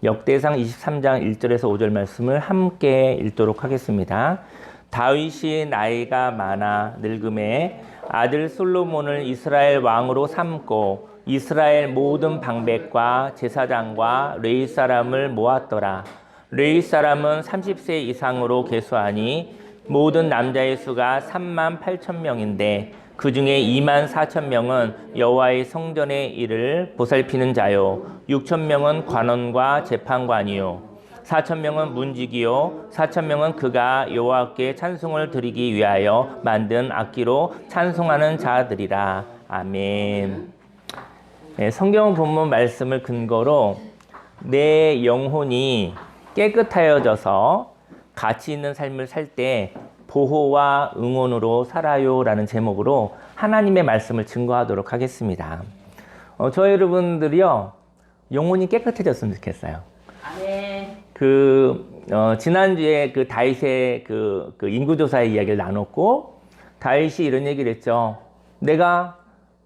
역대상 23장 1절에서 5절 말씀을 함께 읽도록 하겠습니다. 다윗이 나이가 많아 늙음에 아들 솔로몬을 이스라엘 왕으로 삼고 이스라엘 모든 방백과 제사장과 레위 사람을 모았더라. 레위 사람은 30세 이상으로 계수하니 모든 남자의 수가 3만 8천 명인데 그 중에 2만 4천 명은 여호와의 성전의 일을 보살피는 자요 6천 명은 관원과 재판관이요 4천 명은 문지기요 4천 명은 그가 여호와께 찬송을 드리기 위하여 만든 악기로 찬송하는 자들이라. 아멘. 네, 성경 본문 말씀을 근거로 내 영혼이 깨끗하여져서 가치 있는 삶을 살 때 보호와 응원으로 살아요 라는 제목으로 하나님의 말씀을 증거하도록 하겠습니다. 저 여러분들이요 영혼이 깨끗해졌으면 좋겠어요. 아멘. 지난주에 다윗의 인구조사의 이야기를 나눴고 다윗이 이런 얘기를 했죠. 내가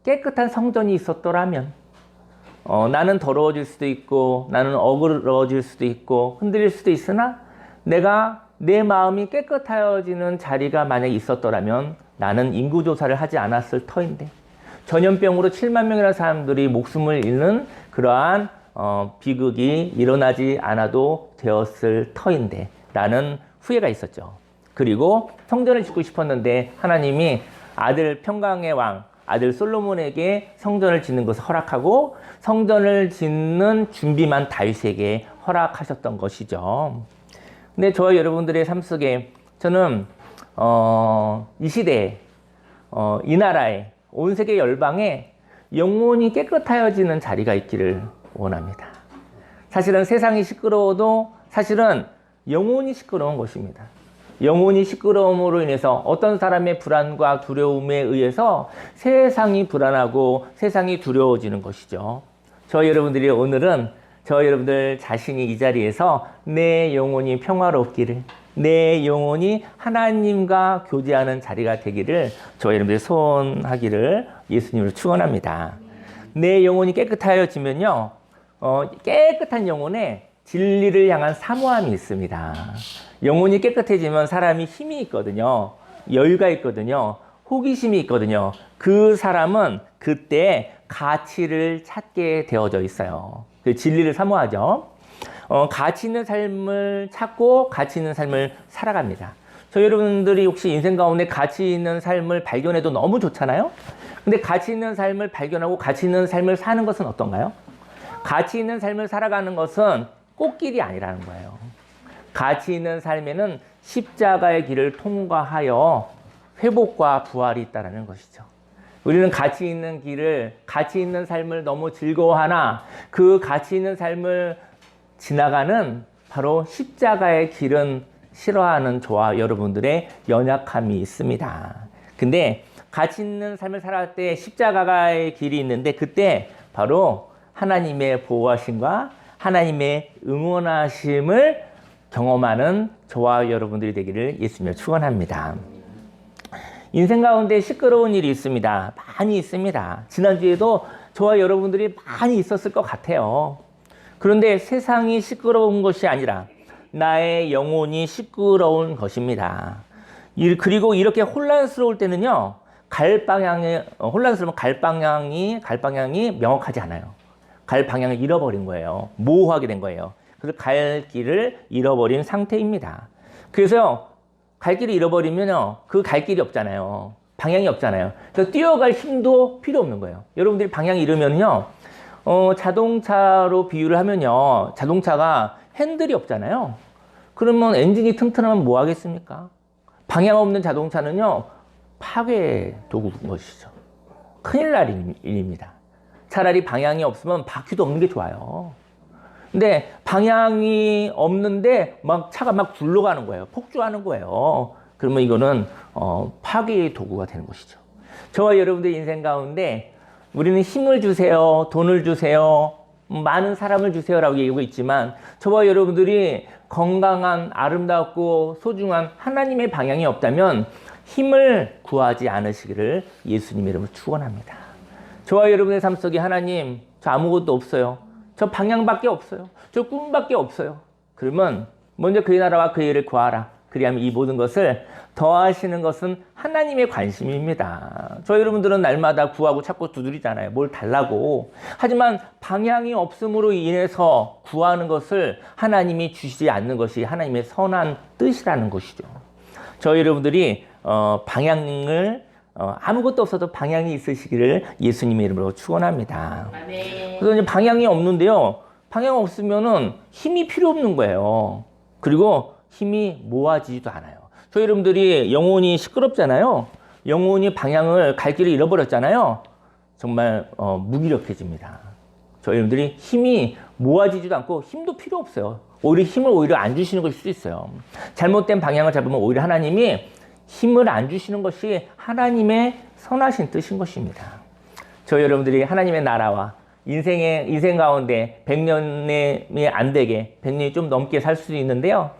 깨끗한 성전이 있었더라면 나는 더러워질 수도 있고 나는 어그러질 수도 있고 흔들릴 수도 있으나 내 마음이 깨끗하여지는 자리가 만약에 있었더라면 나는 인구조사를 하지 않았을 터인데 전염병으로 7만 명이라는 사람들이 목숨을 잃는 그러한 비극이 일어나지 않아도 되었을 터인데 라는 후회가 있었죠. 그리고 성전을 짓고 싶었는데 하나님이 아들 평강의 왕 아들 솔로몬에게 성전을 짓는 것을 허락하고 성전을 짓는 준비만 다윗에게 허락하셨던 것이죠. 근데 저와 여러분들의 삶 속에 저는 이 시대에 이 나라에 온 세계 열방에 영혼이 깨끗하여지는 자리가 있기를 원합니다. 사실은 세상이 시끄러워도 사실은 영혼이 시끄러운 것입니다. 영혼이 시끄러움으로 인해서 어떤 사람의 불안과 두려움에 의해서 세상이 불안하고 세상이 두려워지는 것이죠. 저와 여러분들이 오늘은 저 여러분들 자신이 이 자리에서 내 영혼이 평화롭기를 내 영혼이 하나님과 교제하는 자리가 되기를 저 여러분들 소원하기를 예수님으로 축원합니다. 내 영혼이 깨끗하여지면요 깨끗한 영혼에 진리를 향한 사모함이 있습니다. 영혼이 깨끗해지면 사람이 힘이 있거든요. 여유가 있거든요. 호기심이 있거든요. 그 사람은 그때 가치를 찾게 되어져 있어요. 그 진리를 사모하죠. 가치 있는 삶을 찾고 가치 있는 삶을 살아갑니다. 저 여러분들이 혹시 인생 가운데 가치 있는 삶을 발견해도 너무 좋잖아요. 근데 가치 있는 삶을 발견하고 가치 있는 삶을 사는 것은 어떤가요? 가치 있는 삶을 살아가는 것은 꽃길이 아니라는 거예요. 가치 있는 삶에는 십자가의 길을 통과하여 회복과 부활이 있다는 것이죠. 우리는 가치 있는 길을, 가치 있는 삶을 너무 즐거워하나 그 가치 있는 삶을 지나가는 바로 십자가의 길은 싫어하는 저와 여러분들의 연약함이 있습니다. 근데 가치 있는 삶을 살아갈 때 십자가의 길이 있는데 그때 바로 하나님의 보호하심과 하나님의 응원하심을 경험하는 저와 여러분들이 되기를 예수님을 축원합니다. 인생 가운데 시끄러운 일이 있습니다. 많이 있습니다. 지난주에도 저와 여러분들이 많이 있었을 것 같아요. 그런데 세상이 시끄러운 것이 아니라 나의 영혼이 시끄러운 것입니다. 그리고 이렇게 혼란스러울 때는요, 혼란스러우면 갈 방향이 명확하지 않아요. 갈 방향을 잃어버린 거예요. 모호하게 된 거예요. 그래서 갈 길을 잃어버린 상태입니다. 그래서 갈 길을 잃어버리면요, 그 갈 길이 없잖아요. 방향이 없잖아요. 그래서 뛰어갈 힘도 필요 없는 거예요. 여러분들이 방향이 잃으면요, 자동차로 비유를 하면요, 자동차가 핸들이 없잖아요. 그러면 엔진이 튼튼하면 뭐 하겠습니까? 방향 없는 자동차는요, 파괴 도구인 것이죠. 큰일 날 일입니다. 차라리 방향이 없으면 바퀴도 없는 게 좋아요. 근데 방향이 없는데 차가 막 굴러가는 거예요. 폭주하는 거예요. 그러면 이거는 파괴의 도구가 되는 것이죠. 저와 여러분들 인생 가운데 우리는 힘을 주세요, 돈을 주세요, 많은 사람을 주세요라고 얘기하고 있지만 저와 여러분들이 건강한 아름답고 소중한 하나님의 방향이 없다면 힘을 구하지 않으시기를 예수님의 이름으로 축원합니다. 저와 여러분의 삶 속에 하나님, 저 아무것도 없어요. 저 방향밖에 없어요. 저 꿈밖에 없어요. 그러면 먼저 그의 나라와 그의 일을 구하라. 그리하면 이 모든 것을 더하시는 것은 하나님의 관심입니다. 저희 여러분들은 날마다 구하고 찾고 두드리잖아요. 뭘 달라고. 하지만 방향이 없음으로 인해서 구하는 것을 하나님이 주시지 않는 것이 하나님의 선한 뜻이라는 것이죠. 저희 여러분들이 방향을 아무것도 없어도 방향이 있으시기를 예수님의 이름으로 축원합니다. 그래서 이제 방향이 없는데요. 방향 없으면은 힘이 필요 없는 거예요. 그리고 힘이 모아지지도 않아요. 저희 여러분들이 영혼이 시끄럽잖아요. 영혼이 방향을 갈 길을 잃어버렸잖아요. 정말 무기력해집니다. 저희 여러분들이 힘이 모아지지도 않고 힘도 필요 없어요. 오히려 힘을 오히려 안 주시는 것일 수도 있어요. 잘못된 방향을 잡으면 오히려 하나님이 힘을 안 주시는 것이 하나님의 선하신 뜻인 것입니다. 저희 여러분들이 하나님의 나라와 인생 가운데 100년이 안 되게 100년이 좀 넘게 살 수도 있는데요.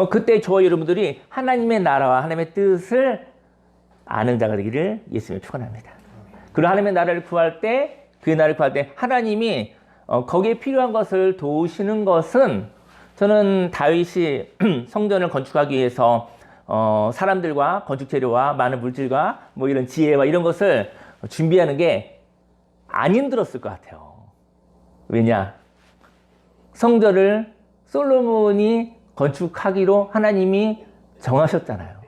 그때 저희 여러분들이 하나님의 나라와 하나님의 뜻을 아는 자가 되기를 예수님을 축원합니다. 그리고 하나님의 나라를 구할 때, 그의 나라를 구할 때 하나님이 거기에 필요한 것을 도우시는 것은 저는 다윗이 성전을 건축하기 위해서 사람들과 건축 재료와 많은 물질과 뭐 이런 지혜와 이런 것을 준비하는 게 안 힘들었을 것 같아요. 왜냐? 성전을 솔로몬이 건축하기로 하나님이 정하셨잖아요.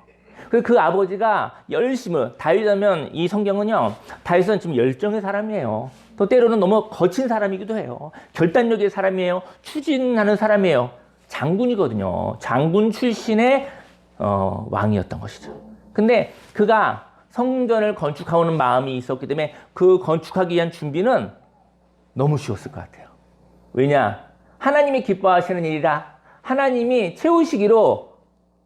그 아버지가 열심을, 다윗하면 이 성경은요, 다윗은 좀 열정의 사람이에요. 또 때로는 너무 거친 사람이기도 해요. 결단력의 사람이에요. 추진하는 사람이에요. 장군이거든요. 장군 출신의 왕이었던 것이죠. 근데 그가 성전을 건축하고는 마음이 있었기 때문에 그 건축하기 위한 준비는 너무 쉬웠을 것 같아요. 왜냐? 하나님이 기뻐하시는 일이라 하나님이 채우시기로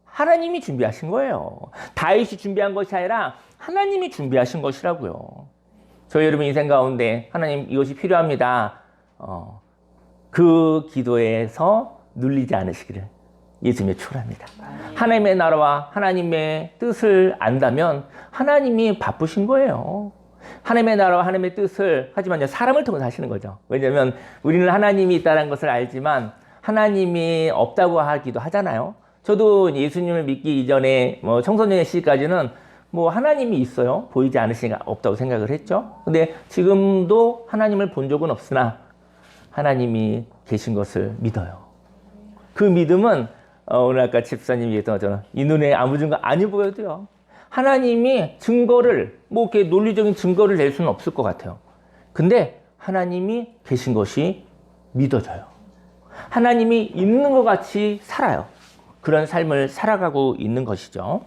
하나님이 준비하신 거예요. 다윗이 준비한 것이 아니라 하나님이 준비하신 것이라고요. 저희 여러분 인생 가운데 하나님 이것이 필요합니다. 그 기도에서 눌리지 않으시기를 예수님의 축원합니다. 하나님의 나라와 하나님의 뜻을 안다면 하나님이 바쁘신 거예요. 하나님의 나라와 하나님의 뜻을 하지만 사람을 통해서 하시는 거죠. 왜냐하면 우리는 하나님이 있다는 것을 알지만 하나님이 없다고 하기도 하잖아요. 저도 예수님을 믿기 이전에 청소년의 시기까지는 하나님이 있어요. 보이지 않으시니까 없다고 생각을 했죠. 근데 지금도 하나님을 본 적은 없으나 하나님이 계신 것을 믿어요. 그 믿음은 오늘 아까 집사님이 얘기했던 것처럼 이 눈에 아무 증거 아니 보여도요. 하나님이 증거를 이렇게 논리적인 증거를 낼 수는 없을 것 같아요. 근데 하나님이 계신 것이 믿어져요. 하나님이 있는 것 같이 살아요. 그런 삶을 살아가고 있는 것이죠.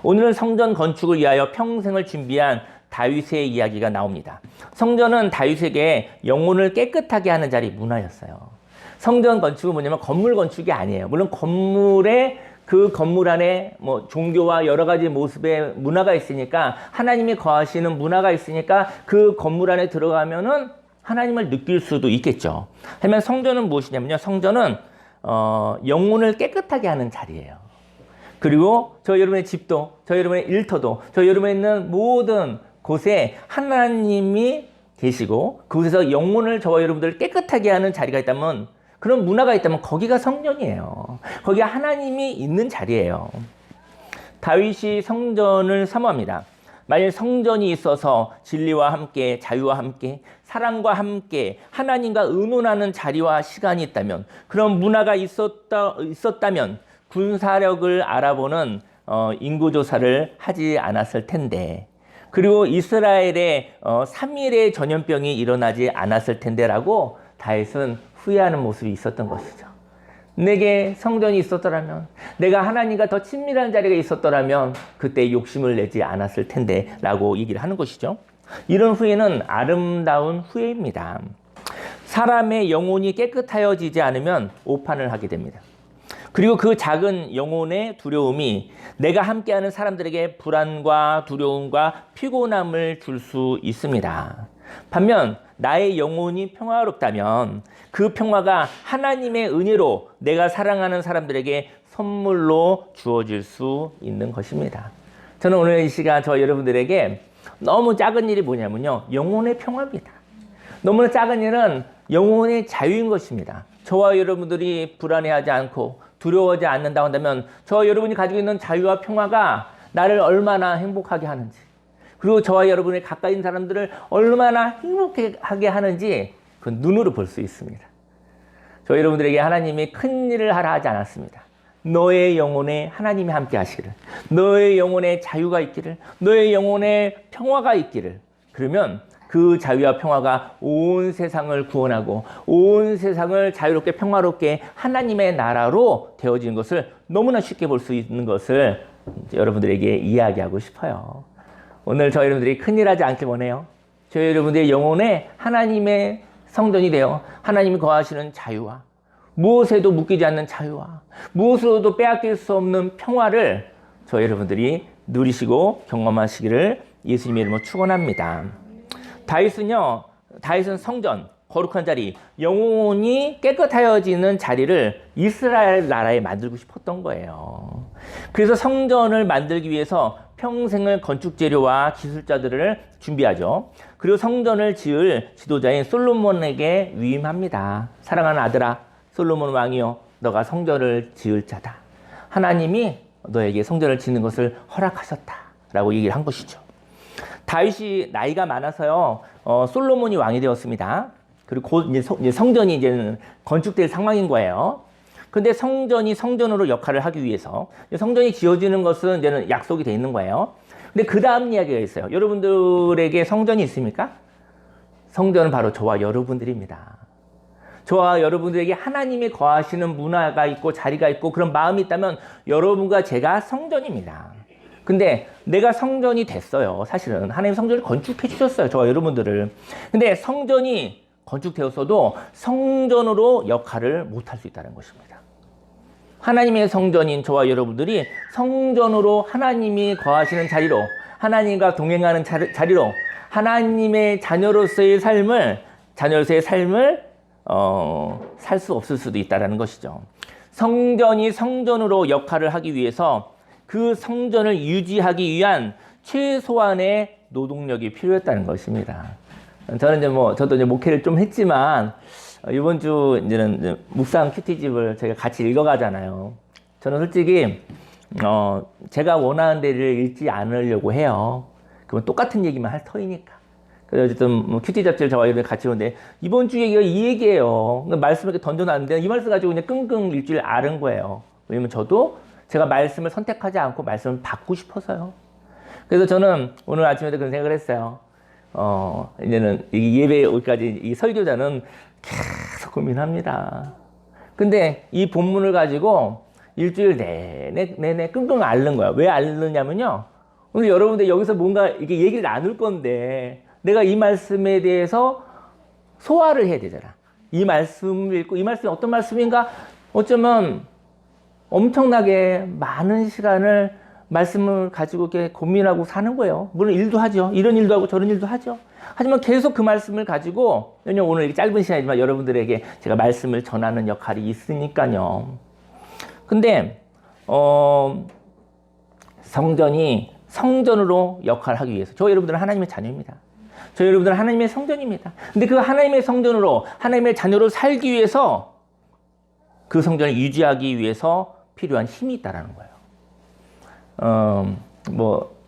오늘은 성전 건축을 위하여 평생을 준비한 다윗의 이야기가 나옵니다. 성전은 다윗에게 영혼을 깨끗하게 하는 자리 문화였어요. 성전 건축은 뭐냐면 건물 건축이 아니에요. 물론 건물에 그 건물 안에 종교와 여러 가지 모습의 문화가 있으니까 하나님이 거하시는 문화가 있으니까 그 건물 안에 들어가면은 하나님을 느낄 수도 있겠죠. 하지만 성전은 무엇이냐면요. 성전은 영혼을 깨끗하게 하는 자리예요. 그리고 저희 여러분의 집도, 저희 여러분의 일터도, 저희 여러분의 있는 모든 곳에 하나님이 계시고 그곳에서 영혼을 저와 여러분들 깨끗하게 하는 자리가 있다면, 그런 문화가 있다면 거기가 성전이에요. 거기가 하나님이 있는 자리예요. 다윗이 성전을 사모합니다. 만일 성전이 있어서 진리와 함께, 자유와 함께, 사랑과 함께 하나님과 의논하는 자리와 시간이 있다면, 그런 문화가 있었다면 군사력을 알아보는 인구조사를 하지 않았을 텐데, 그리고 이스라엘에 3일의 전염병이 일어나지 않았을 텐데라고 다윗은 후회하는 모습이 있었던 것이죠. 내게 성전이 있었더라면, 내가 하나님과 더 친밀한 자리가 있었더라면 그때 욕심을 내지 않았을 텐데 라고 얘기를 하는 것이죠. 이런 후회는 아름다운 후회입니다. 사람의 영혼이 깨끗하여지지 않으면 오판을 하게 됩니다. 그리고 그 작은 영혼의 두려움이 내가 함께하는 사람들에게 불안과 두려움과 피곤함을 줄 수 있습니다. 반면 나의 영혼이 평화롭다면 그 평화가 하나님의 은혜로 내가 사랑하는 사람들에게 선물로 주어질 수 있는 것입니다. 저는 오늘 이 시간 저 여러분들에게 너무 작은 일이 뭐냐면요, 영혼의 평화입니다. 너무나 작은 일은 영혼의 자유인 것입니다. 저와 여러분들이 불안해하지 않고 두려워하지 않는다고 한다면 저와 여러분이 가지고 있는 자유와 평화가 나를 얼마나 행복하게 하는지, 그리고 저와 여러분의 가까이 있는 사람들을 얼마나 행복하게 하는지 그 눈으로 볼 수 있습니다. 저희 여러분들에게 하나님이 큰 일을 하라 하지 않았습니다. 너의 영혼에 하나님이 함께 하시기를, 너의 영혼에 자유가 있기를, 너의 영혼에 평화가 있기를. 그러면 그 자유와 평화가 온 세상을 구원하고 온 세상을 자유롭게 평화롭게 하나님의 나라로 되어지는 것을 너무나 쉽게 볼 수 있는 것을 여러분들에게 이야기하고 싶어요. 오늘 저희 여러분들이 큰일 하지 않길 원해요. 저희 여러분들의 영혼에 하나님의 성전이 되어 하나님이 거하시는 자유와 무엇에도 묶이지 않는 자유와 무엇으로도 빼앗길 수 없는 평화를 저희 여러분들이 누리시고 경험하시기를 예수님의 이름으로 축원합니다. 다윗은 성전, 거룩한 자리, 영혼이 깨끗하여지는 자리를 이스라엘 나라에 만들고 싶었던 거예요. 그래서 성전을 만들기 위해서 평생을 건축 재료와 기술자들을 준비하죠. 그리고 성전을 지을 지도자인 솔로몬에게 위임합니다. 사랑하는 아들아, 솔로몬 왕이여, 너가 성전을 지을 자다. 하나님이 너에게 성전을 짓는 것을 허락하셨다라고 얘기를 한 것이죠. 다윗이 나이가 많아서요, 솔로몬이 왕이 되었습니다. 그리고 곧 이제 성전이 이제는 건축될 상황인 거예요. 근데 성전이 성전으로 역할을 하기 위해서 성전이 지어지는 것은 이제는 약속이 돼 있는 거예요. 근데 그 다음 이야기가 있어요. 여러분들에게 성전이 있습니까? 성전은 바로 저와 여러분들입니다. 저와 여러분들에게 하나님이 거하시는 문화가 있고 자리가 있고 그런 마음이 있다면 여러분과 제가 성전입니다. 근데 내가 성전이 됐어요. 사실은 하나님 성전을 건축해 주셨어요. 저와 여러분들을. 근데 성전이 건축되었어도 성전으로 역할을 못할 수 있다는 것입니다. 하나님의 성전인 저와 여러분들이 성전으로 하나님이 거하시는 자리로, 하나님과 동행하는 자리로 하나님의 자녀로서의 삶을 살 수 없을 수도 있다는 것이죠. 성전이 성전으로 역할을 하기 위해서 그 성전을 유지하기 위한 최소한의 노동력이 필요했다는 것입니다. 저도 이제 목회를 좀 했지만, 이번 주 이제는 묵상 큐티집을 저희가 같이 읽어가잖아요. 저는 솔직히, 제가 원하는 데를 읽지 않으려고 해요. 그러면 똑같은 얘기만 할 터이니까. 그래서 어쨌든 큐티 잡지를 저와 여러분이 같이 보는데, 이번 주 얘기가 이 얘기예요. 말씀을 이렇게 던져놨는데, 이 말씀 가지고 그냥 끙끙 일주일 앓은 거예요. 왜냐면 저도 제가 말씀을 선택하지 않고 말씀을 받고 싶어서요. 그래서 저는 오늘 아침에도 그런 생각을 했어요. 이제는 이 예배에 오기까지 이 설교자는 계속 고민합니다. 근데 이 본문을 가지고 일주일 내내 끙끙 앓는 거야. 왜 앓느냐면요. 오늘 여러분들 여기서 뭔가 이게 얘기를 나눌 건데 내가 이 말씀에 대해서 소화를 해야 되잖아. 이 말씀을 읽고 이 말씀이 어떤 말씀인가? 어쩌면 엄청나게 많은 시간을 말씀을 가지고 이렇게 고민하고 사는 거예요. 물론 일도 하죠. 이런 일도 하고 저런 일도 하죠. 하지만 계속 그 말씀을 가지고, 왜냐면 오늘 짧은 시간이지만 여러분들에게 제가 말씀을 전하는 역할이 있으니까요. 근데, 성전이 성전으로 역할을 하기 위해서, 저 여러분들은 하나님의 자녀입니다. 저 여러분들은 하나님의 성전입니다. 근데 그 하나님의 성전으로, 하나님의 자녀로 살기 위해서 그 성전을 유지하기 위해서 필요한 힘이 있다라는 거예요.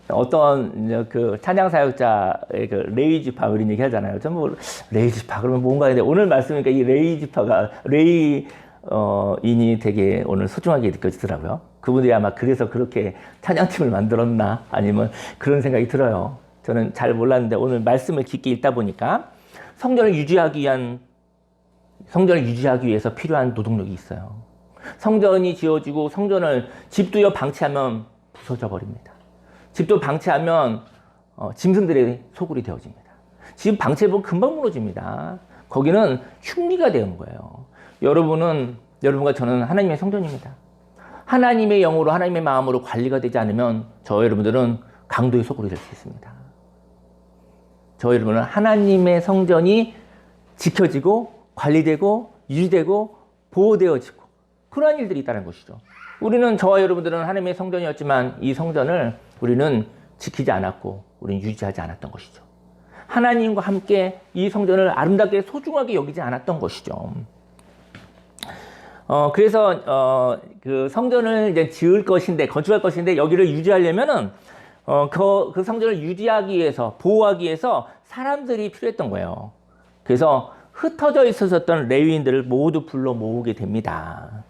어떤 그 찬양 사역자의 그 레이 지파 이런 얘기 하잖아요. 전부 레이 지파 그러면 뭔가 했는데 오늘 말씀이니까 이 레이 지파가 인이 되게 오늘 소중하게 느껴지더라고요. 그분들이 아마 그래서 그렇게 찬양팀을 만들었나 아니면 그런 생각이 들어요. 저는 잘 몰랐는데 오늘 말씀을 깊게 읽다 보니까 성전을 유지하기 위해서 필요한 노동력이 있어요. 성전이 지어지고 집도요 방치하면 부서져 버립니다. 집도 방치하면 짐승들의 소굴이 되어집니다. 집 방치해보면 금방 무너집니다. 거기는 흉리가 되는 거예요. 여러분과 저는 하나님의 성전입니다. 하나님의 영으로 하나님의 마음으로 관리가 되지 않으면 저 여러분들은 강도의 소굴이 될 수 있습니다. 저 여러분은 하나님의 성전이 지켜지고 관리되고 유지되고 보호되어지고 그러한 일들이 있다는 것이죠. 우리는 저와 여러분들은 하나님의 성전이었지만 이 성전을 우리는 지키지 않았고 우리는 유지하지 않았던 것이죠. 하나님과 함께 이 성전을 아름답게 소중하게 여기지 않았던 것이죠. 그래서 그 성전을 이제 지을 것인데, 건축할 것인데 여기를 유지하려면은 그 성전을 유지하기 위해서, 보호하기 위해서 사람들이 필요했던 거예요. 그래서 흩어져 있었던 레위인들을 모두 불러 모으게 됩니다.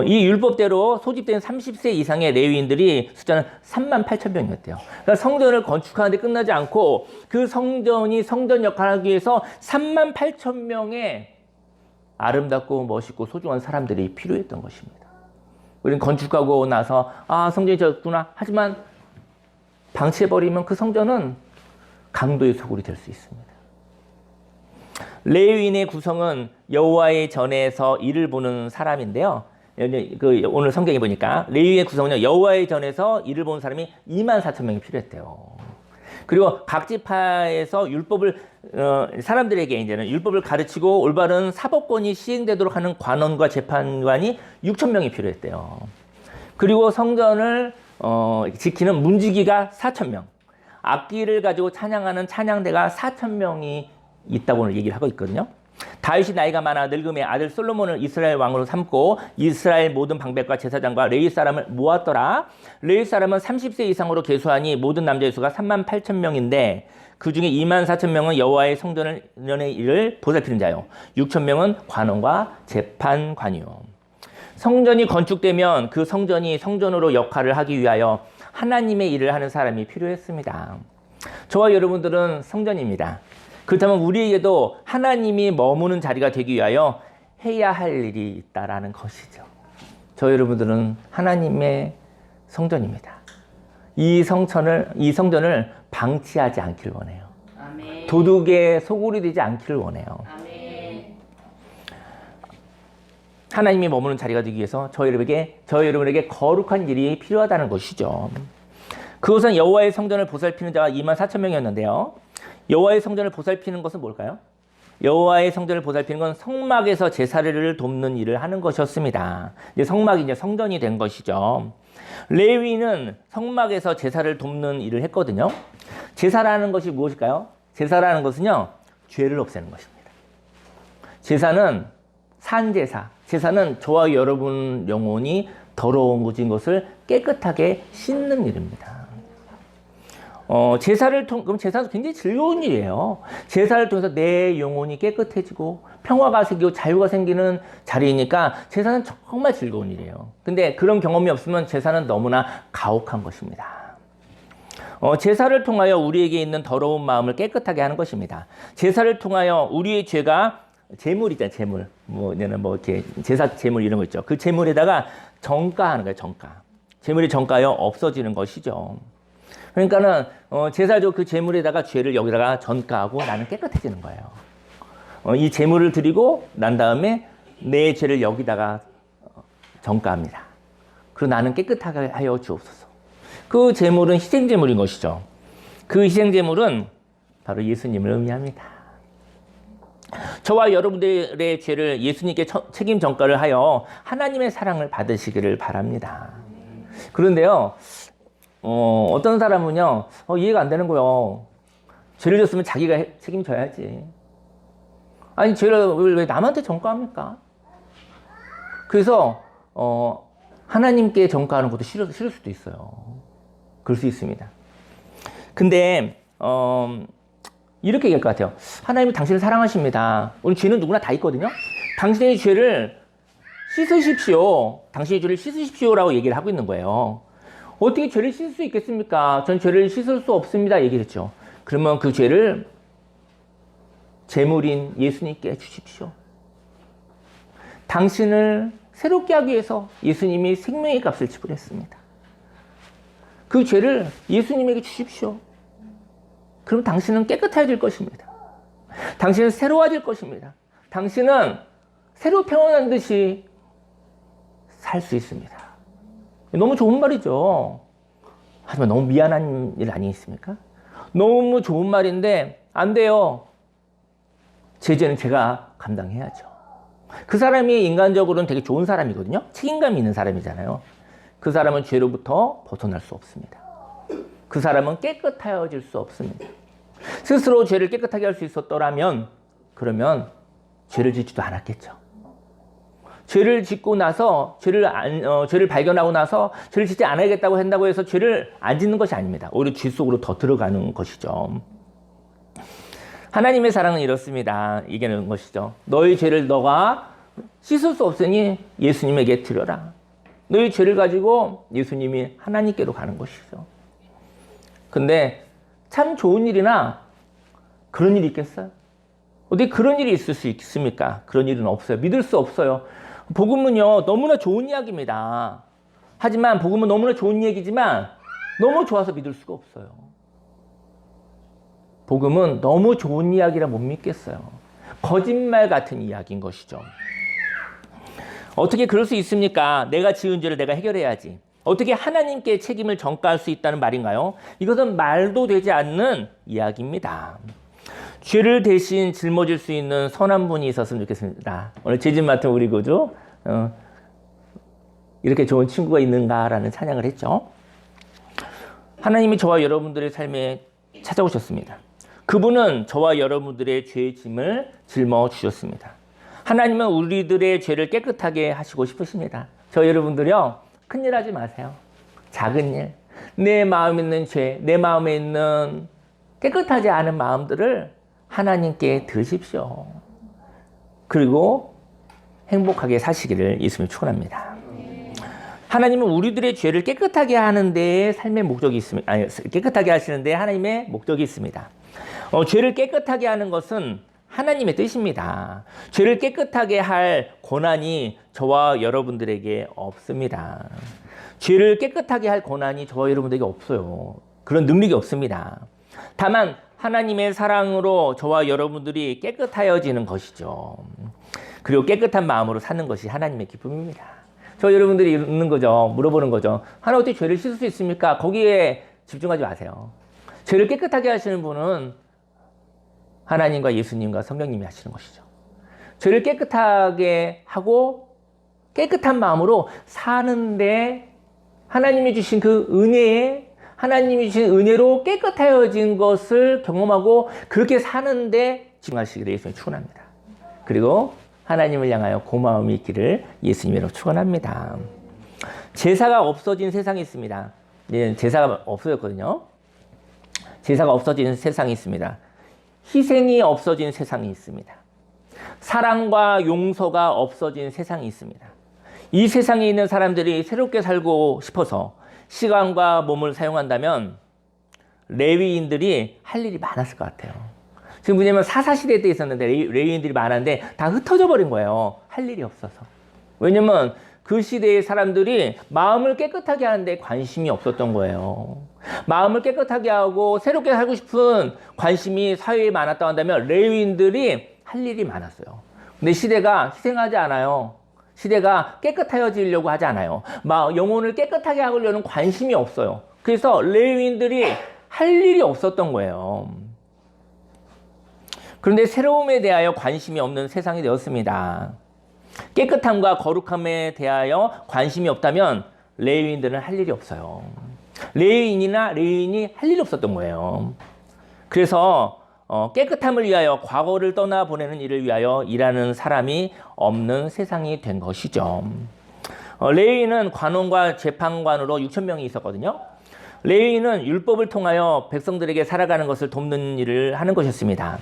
이 율법대로 소집된 30세 이상의 레위인들이 숫자는 38,000명이었대요. 그러니까 성전을 건축하는데 끝나지 않고 그 성전이 성전 역할을 하기 위해서 38,000명의 아름답고 멋있고 소중한 사람들이 필요했던 것입니다. 우리는 건축하고 나서 성전이 졌구나. 하지만 방치해버리면 그 성전은 강도의 소굴이 될 수 있습니다. 레위인의 구성은 여호와의 전에서 일을 보는 사람인데요. 오늘 성경에 보니까 레위의 구성은요, 여호와의 전에서 일을 보는 사람이 24,000명이 필요했대요. 그리고 각 지파에서 율법을 사람들에게 이제는 율법을 가르치고 올바른 사법권이 시행되도록 하는 관원과 재판관이 6,000명이 필요했대요. 그리고 성전을 지키는 문지기가 4,000명, 악기를 가지고 찬양하는 찬양대가 4,000명이 있다고 오늘 얘기를 하고 있거든요. 다윗이 나이가 많아 늙음에 아들 솔로몬을 이스라엘 왕으로 삼고 이스라엘 모든 방백과 제사장과 레위 사람을 모았더라. 레위 사람은 30세 이상으로 계수하니 모든 남자의 수가 38,000명인데 그 중에 24,000명은 여호와의 성전의 일을 보살피는 자요, 6,000명은 관원과 재판관이요. 성전이 건축되면 그 성전이 성전으로 역할을 하기 위하여 하나님의 일을 하는 사람이 필요했습니다. 저와 여러분들은 성전입니다. 그렇다면 우리에게도 하나님이 머무는 자리가 되기 위하여 해야 할 일이 있다라는 것이죠. 저 여러분들은 하나님의 성전입니다. 이 성전을 방치하지 않기를 원해요. 아멘. 도둑의 소굴이 되지 않기를 원해요. 아멘. 하나님이 머무는 자리가 되기 위해서 저 여러분에게 거룩한 일이 필요하다는 것이죠. 그것은 여호와의 성전을 보살피는 자가 24,000명이었는데요. 여호와의 성전을 보살피는 것은 뭘까요? 여호와의 성전을 보살피는 건 성막에서 제사를 돕는 일을 하는 것이었습니다. 이제 성막이 이제 성전이 된 것이죠. 레위는 성막에서 제사를 돕는 일을 했거든요. 제사라는 것이 무엇일까요? 제사라는 것은요, 죄를 없애는 것입니다. 제사는 산제사, 제사는 저와 여러분 영혼이 더러운 것을 깨끗하게 씻는 일입니다. 그럼 제사는 굉장히 즐거운 일이에요. 제사를 통해서 내 영혼이 깨끗해지고 평화가 생기고 자유가 생기는 자리이니까 제사는 정말 즐거운 일이에요. 근데 그런 경험이 없으면 제사는 너무나 가혹한 것입니다. 제사를 통하여 우리에게 있는 더러운 마음을 깨끗하게 하는 것입니다. 제사를 통하여 우리의 죄가 제물이잖아요, 제물. 이렇게 제사 제물 이런 거 있죠. 그 제물에다가 전가하는 거예요, 전가. 제물이 전가하여 없어지는 것이죠. 그러니까는 제사죠, 그 제물에다가 죄를 여기다가 전가하고 나는 깨끗해지는 거예요. 이 제물을 드리고 난 다음에 내 죄를 여기다가 전가합니다. 그리고 나는 깨끗하게 하여 주옵소서. 그 제물은 희생 제물인 것이죠. 그 희생 제물은 바로 예수님을 의미합니다. 저와 여러분들의 죄를 예수님께 책임 전가를 하여 하나님의 사랑을 받으시기를 바랍니다. 그런데요, 어떤 사람은요, 이해가 안 되는 거예요. 죄를 졌으면 자기가 책임져야지. 아니, 죄를 왜 남한테 전가합니까? 그래서, 하나님께 전가하는 것도 싫을 수도 있어요. 그럴 수 있습니다. 근데, 이렇게 얘기할 것 같아요. 하나님은 당신을 사랑하십니다. 오늘 죄는 누구나 다 있거든요. 당신의 죄를 씻으십시오. 당신의 죄를 씻으십시오라고 얘기를 하고 있는 거예요. 어떻게 죄를 씻을 수 있겠습니까? 전 죄를 씻을 수 없습니다. 얘기를 했죠. 그러면 그 죄를 제물인 예수님께 주십시오. 당신을 새롭게 하기 위해서 예수님이 생명의 값을 지불했습니다. 그 죄를 예수님에게 주십시오. 그럼 당신은 깨끗해질 것입니다. 당신은 새로워질 것입니다. 당신은 새로 태어난 듯이 살 수 있습니다. 너무 좋은 말이죠. 하지만 너무 미안한 일 아니겠습니까? 너무 좋은 말인데 안 돼요. 제 죄는 제가 감당해야죠. 그 사람이 인간적으로는 되게 좋은 사람이거든요. 책임감이 있는 사람이잖아요. 그 사람은 죄로부터 벗어날 수 없습니다. 그 사람은 깨끗하여질 수 없습니다. 스스로 죄를 깨끗하게 할 수 있었더라면 그러면 죄를 짓지도 않았겠죠. 죄를 짓고 나서 죄를 발견하고 나서 죄를 짓지 않아야겠다고 한다고 해서 죄를 안 짓는 것이 아닙니다. 오히려 죄 속으로 더 들어가는 것이죠. 하나님의 사랑은 이렇습니다. 이게는 것이죠. 너희 죄를 너가 씻을 수 없으니 예수님에게 드려라. 너희 죄를 가지고 예수님이 하나님께로 가는 것이죠. 근데 참 좋은 일이나 그런 일이 있겠어요? 어떻게 그런 일이 있을 수 있습니까? 그런 일은 없어요. 믿을 수 없어요. 복음은요, 너무나 좋은 이야기입니다. 하지만 복음은 너무나 좋은 얘기지만 너무 좋아서 믿을 수가 없어요. 복음은 너무 좋은 이야기라 못 믿겠어요. 거짓말 같은 이야기인 것이죠. 어떻게 그럴 수 있습니까? 내가 지은 죄를 내가 해결해야지. 어떻게 하나님께 책임을 전가할 수 있다는 말인가요? 이것은 말도 되지 않는 이야기입니다. 죄를 대신 짊어질 수 있는 선한 분이 있었으면 좋겠습니다. 오늘 죄짐 맡은 우리 구주 이렇게 좋은 친구가 있는가라는 찬양을 했죠. 하나님이 저와 여러분들의 삶에 찾아오셨습니다. 그분은 저와 여러분들의 죄의 짐을 짊어주셨습니다. 하나님은 우리들의 죄를 깨끗하게 하시고 싶으십니다. 저 여러분들요, 큰일 하지 마세요. 작은 일, 내 마음에 있는 죄, 내 마음에 있는 깨끗하지 않은 마음들을 하나님께 드십시오. 그리고 행복하게 사시기를 예수님이 축원합니다. 하나님은 우리들의 죄를 깨끗하게 하는 데 삶의 목적이 있습니다. 아니, 깨끗하게 하시는 데 하나님의 목적이 있습니다. 죄를 깨끗하게 하는 것은 하나님의 뜻입니다. 죄를 깨끗하게 할 권한이 저와 여러분들에게 없습니다. 죄를 깨끗하게 할 권한이 저와 여러분들에게 없어요. 그런 능력이 없습니다. 다만 하나님의 사랑으로 저와 여러분들이 깨끗하여지는 것이죠. 그리고 깨끗한 마음으로 사는 것이 하나님의 기쁨입니다. 저 여러분들이 묻는 거죠. 물어보는 거죠. 하나 어떻게 죄를 씻을 수 있습니까? 거기에 집중하지 마세요. 죄를 깨끗하게 하시는 분은 하나님과 예수님과 성령님이 하시는 것이죠. 죄를 깨끗하게 하고 깨끗한 마음으로 사는데 하나님이 주신 그 하나님이 주신 은혜로 깨끗하여진 것을 경험하고 그렇게 사는데 집중하시기를 예수님이 축원합니다. 그리고 하나님을 향하여 고마움이 있기를 예수님으로 축원합니다. 제사가 없어진 세상이 있습니다. 제사가 없어졌거든요. 제사가 없어진 세상이 있습니다. 희생이 없어진 세상이 있습니다. 사랑과 용서가 없어진 세상이 있습니다. 이 세상에 있는 사람들이 새롭게 살고 싶어서 시간과 몸을 사용한다면 레위인들이 할 일이 많았을 것 같아요. 지금 뭐냐면 사사시대 때 있었는데 레위인들이 많았는데 다 흩어져 버린 거예요. 할 일이 없어서. 왜냐면 그 시대의 사람들이 마음을 깨끗하게 하는데 관심이 없었던 거예요. 마음을 깨끗하게 하고 새롭게 살고 싶은 관심이 사회에 많았다고 한다면 레위인들이 할 일이 많았어요. 근데 시대가 희생하지 않아요. 시대가 깨끗하여지려고 하지 않아요. 영혼을 깨끗하게 하려는 관심이 없어요. 그래서 레위인들이 할 일이 없었던 거예요. 그런데 새로움에 대하여 관심이 없는 세상이 되었습니다. 깨끗함과 거룩함에 대하여 관심이 없다면 레위인들은 할 일이 없어요. 레위인이 할 일이 없었던 거예요. 그래서 깨끗함을 위하여 과거를 떠나보내는 일을 위하여 일하는 사람이 없는 세상이 된 것이죠. 레위인은 관원과 재판관으로 6,000명이 있었거든요. 레위인은 율법을 통하여 백성들에게 살아가는 것을 돕는 일을 하는 것이었습니다.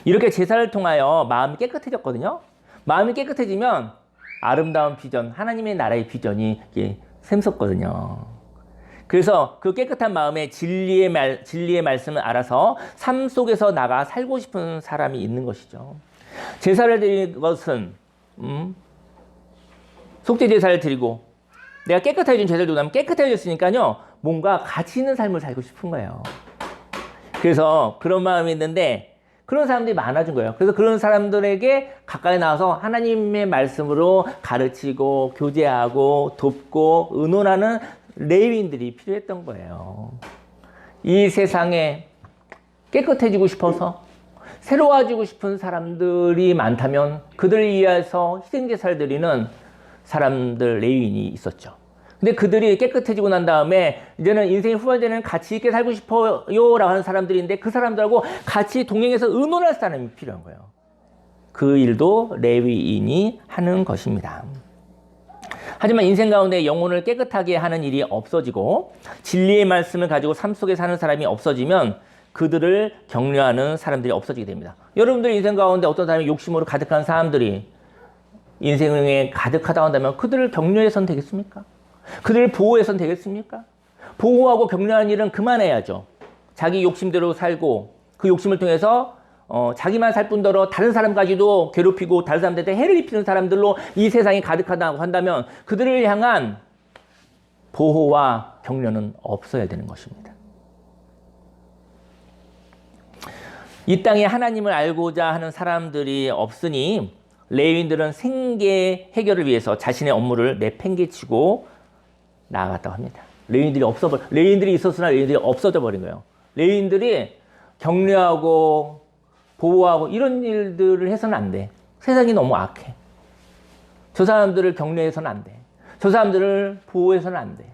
이렇게 제사를 통하여 마음이 깨끗해졌거든요. 마음이 깨끗해지면 아름다운 비전, 하나님의 나라의 비전이 샘솟거든요. 그래서 그 깨끗한 마음에 진리의 말씀을 알아서 삶 속에서 나가 살고 싶은 사람이 있는 것이죠. 제사를 드리는 것은 속죄 제사를 드리고 내가 깨끗해진 제사를 드리고 나면 깨끗해졌으니까요. 뭔가 가치 있는 삶을 살고 싶은 거예요. 그래서 그런 마음이 있는데 그런 사람들이 많아진 거예요. 그래서 그런 사람들에게 가까이 나와서 하나님의 말씀으로 가르치고 교제하고 돕고 의논하는 레위인들이 필요했던 거예요. 이 세상에 깨끗해지고 싶어서 새로워지고 싶은 사람들이 많다면 그들을 위해서 희생제사를 드리는 사람들 레위인이 있었죠. 근데 그들이 깨끗해지고 난 다음에 이제는 인생의 후반전에는 가치 있게 살고 싶어요 라고 하는 사람들인데 그 사람들하고 같이 동행해서 의논할 사람이 필요한 거예요. 그 일도 레위인이 하는 것입니다. 하지만 인생 가운데 영혼을 깨끗하게 하는 일이 없어지고 진리의 말씀을 가지고 삶 속에 사는 사람이 없어지면 그들을 격려하는 사람들이 없어지게 됩니다. 여러분들 인생 가운데 어떤 사람이 욕심으로 가득한 사람들이 인생에 가득하다 한다면 그들을 격려해서는 되겠습니까? 그들을 보호해서는 되겠습니까? 보호하고 격려하는 일은 그만해야죠. 자기 욕심대로 살고 그 욕심을 통해서 자기만 살 뿐더러 다른 사람까지도 괴롭히고 다른 사람들한테 해를 입히는 사람들로 이 세상이 가득하다고 한다면 그들을 향한 보호와 격려는 없어야 되는 것입니다. 이 땅에 하나님을 알고자 하는 사람들이 없으니 레위인들은 생계 해결을 위해서 자신의 업무를 내팽개치고 나아갔다고 합니다. 레위인들이 있었으나 레위인들이 없어져 버린 거예요. 레위인들이 격려하고 보호하고 이런 일들을 해서는 안 돼. 세상이 너무 악해. 저 사람들을 격려해서는 안 돼. 저 사람들을 보호해서는 안 돼.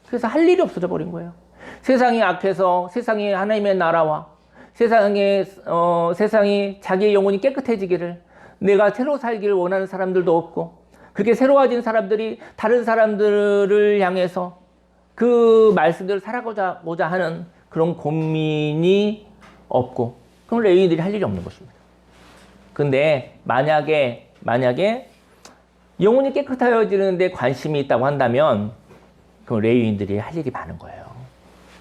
그래서 할 일이 없어져 버린 거예요. 세상이 악해서 세상이 하나님의 나라와 세상이 자기의 영혼이 깨끗해지기를 내가 새로 살기를 원하는 사람들도 없고 그렇게 새로워진 사람들이 다른 사람들을 향해서 그 말씀대로 살아가고자 하는 그런 고민이 없고 그럼 레위인들이 할 일이 없는 것입니다. 근데 만약에 영혼이 깨끗해지는데 관심이 있다고 한다면 그럼 레위인들이 할 일이 많은 거예요.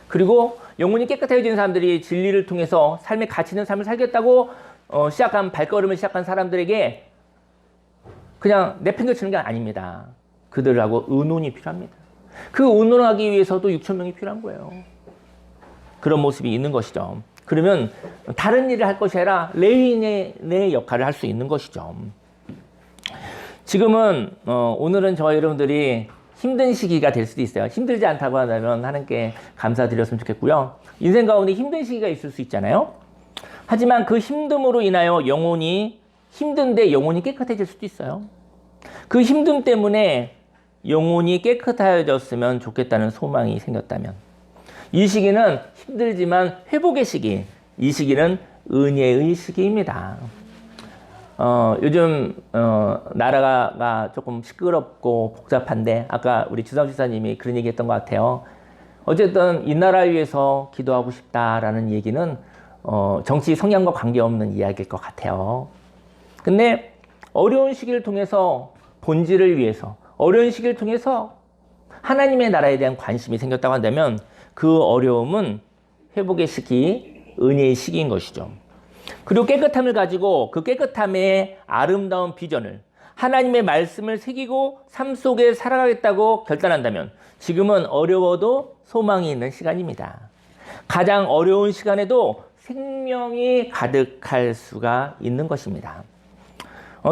그리고 영혼이 깨끗해지는 사람들이 진리를 통해서 삶의 가치 있는 삶을 살겠다고 발걸음을 시작한 사람들에게 그냥 내팽개치는 게 아닙니다. 그들하고 의논이 필요합니다. 그 의논하기 위해서도 6,000명이 필요한 거예요. 그런 모습이 있는 것이죠. 그러면 다른 일을 할 것이 아니라 레위인의 역할을 할 수 있는 것이죠. 지금은 오늘은 저와 여러분들이 힘든 시기가 될 수도 있어요. 힘들지 않다고 하면 하나님께 감사드렸으면 좋겠고요. 인생 가운데 힘든 시기가 있을 수 있잖아요. 하지만 그 힘듦으로 인하여 힘든데 영혼이 깨끗해질 수도 있어요. 그 힘듦 때문에 영혼이 깨끗해졌으면 좋겠다는 소망이 생겼다면 이 시기는 힘들지만 회복의 시기, 이 시기는 은혜의 시기입니다. 요즘 나라가 조금 시끄럽고 복잡한데 아까 우리 주상 지사님이 그런 얘기 했던 것 같아요. 어쨌든 이 나라를 위해서 기도하고 싶다라는 얘기는 정치 성향과 관계없는 이야기일 것 같아요. 근데 어려운 시기를 통해서 본질을 위해서 어려운 시기를 통해서 하나님의 나라에 대한 관심이 생겼다고 한다면 그 어려움은 회복의 시기, 은혜의 시기인 것이죠. 그리고 깨끗함을 가지고 그 깨끗함의 아름다운 비전을 하나님의 말씀을 새기고 삶 속에 살아가겠다고 결단한다면 지금은 어려워도 소망이 있는 시간입니다. 가장 어려운 시간에도 생명이 가득할 수가 있는 것입니다.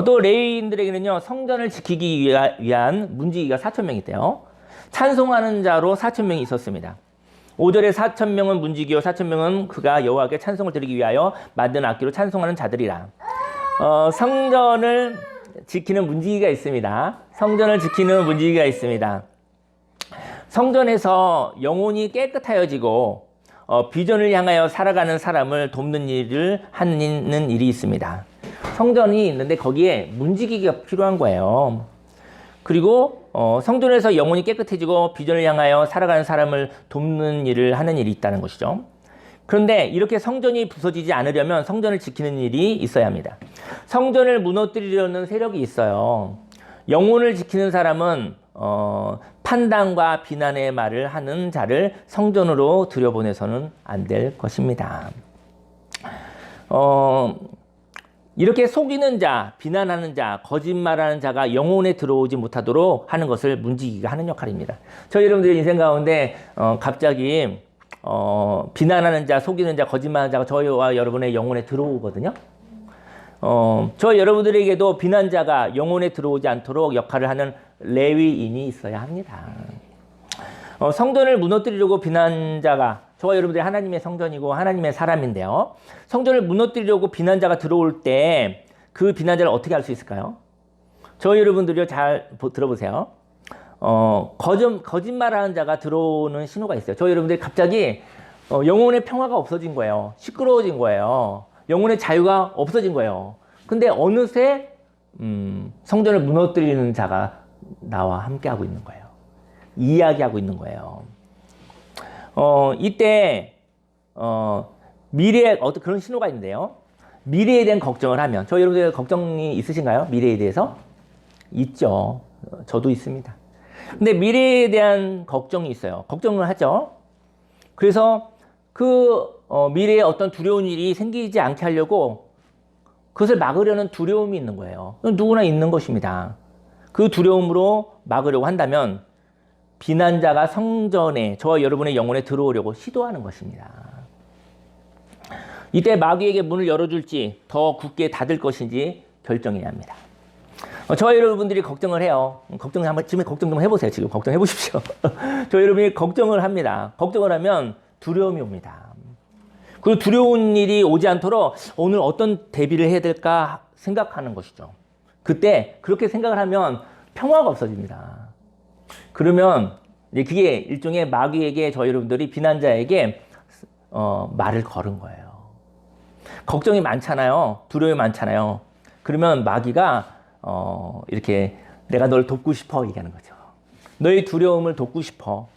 또 레위인들에게는요 성전을 지키기 위한 문지기가 4,000명이 있대요. 찬송하는 자로 4,000명이 있었습니다. 5절에 4,000명은 문지기요 4,000명은 그가 여호와께 찬송을 드리기 위하여 만든 악기로 찬송하는 자들이라. 성전을 지키는 문지기가 있습니다. 성전을 지키는 문지기가 있습니다. 성전에서 영혼이 깨끗하여지고 비전을 향하여 살아가는 사람을 돕는 일을 하는 일이 있습니다. 성전이 있는데 거기에 문지기가 필요한 거예요. 그리고 성전에서 영혼이 깨끗해지고 비전을 향하여 살아가는 사람을 돕는 일을 하는 일이 있다는 것이죠. 그런데 이렇게 성전이 부서지지 않으려면 성전을 지키는 일이 있어야 합니다. 성전을 무너뜨리려는 세력이 있어요. 영혼을 지키는 사람은 판단과 비난의 말을 하는 자를 성전으로 들여보내서는 안 될 것입니다. 이렇게 속이는 자, 비난하는 자, 거짓말하는 자가 영혼에 들어오지 못하도록 하는 것을 문지기가 하는 역할입니다. 저희 여러분들의 인생 가운데 갑자기 비난하는 자, 속이는 자, 거짓말하는 자가 저희와 여러분의 영혼에 들어오거든요. 저 여러분들에게도 비난자가 영혼에 들어오지 않도록 역할을 하는 레위인이 있어야 합니다. 성전을 무너뜨리려고 비난자가 저와 여러분들이 하나님의 성전이고 하나님의 사람인데요. 성전을 무너뜨리려고 비난자가 들어올 때 그 비난자를 어떻게 할 수 있을까요? 저희 여러분들이요 잘 들어보세요. 거짓말하는 자가 들어오는 신호가 있어요. 저 여러분들이 갑자기 영혼의 평화가 없어진 거예요. 시끄러워진 거예요. 영혼의 자유가 없어진 거예요. 근데 어느새 성전을 무너뜨리는 자가 나와 함께 하고 있는 거예요. 이야기하고 있는 거예요. 이때 미래에 어떤 그런 신호가 있는데요. 미래에 대한 걱정을 하면 저 여러분들 걱정이 있으신가요? 미래에 대해서? 있죠. 저도 있습니다. 근데 미래에 대한 걱정이 있어요. 걱정을 하죠. 그래서 미래에 어떤 두려운 일이 생기지 않게 하려고 그것을 막으려는 두려움이 있는 거예요. 누구나 있는 것입니다. 그 두려움으로 막으려고 한다면 비난자가 성전에 저와 여러분의 영혼에 들어오려고 시도하는 것입니다. 이때 마귀에게 문을 열어줄지 더 굳게 닫을 것인지 결정해야 합니다. 저와 여러분들이 걱정을 해요. 지금 걱정 좀 해보세요. 지금 걱정해 보십시오. 저 여러분이 걱정을 합니다. 걱정을 하면 두려움이 옵니다. 그 두려운 일이 오지 않도록 오늘 어떤 대비를 해야 될까 생각하는 것이죠. 그때 그렇게 생각을 하면 평화가 없어집니다. 그러면 그게 일종의 마귀에게 저 여러분들이 비난자에게 말을 걸은 거예요. 걱정이 많잖아요. 두려움이 많잖아요. 그러면 마귀가 이렇게 내가 널 돕고 싶어 얘기하는 거죠. 너의 두려움을 돕고 싶어.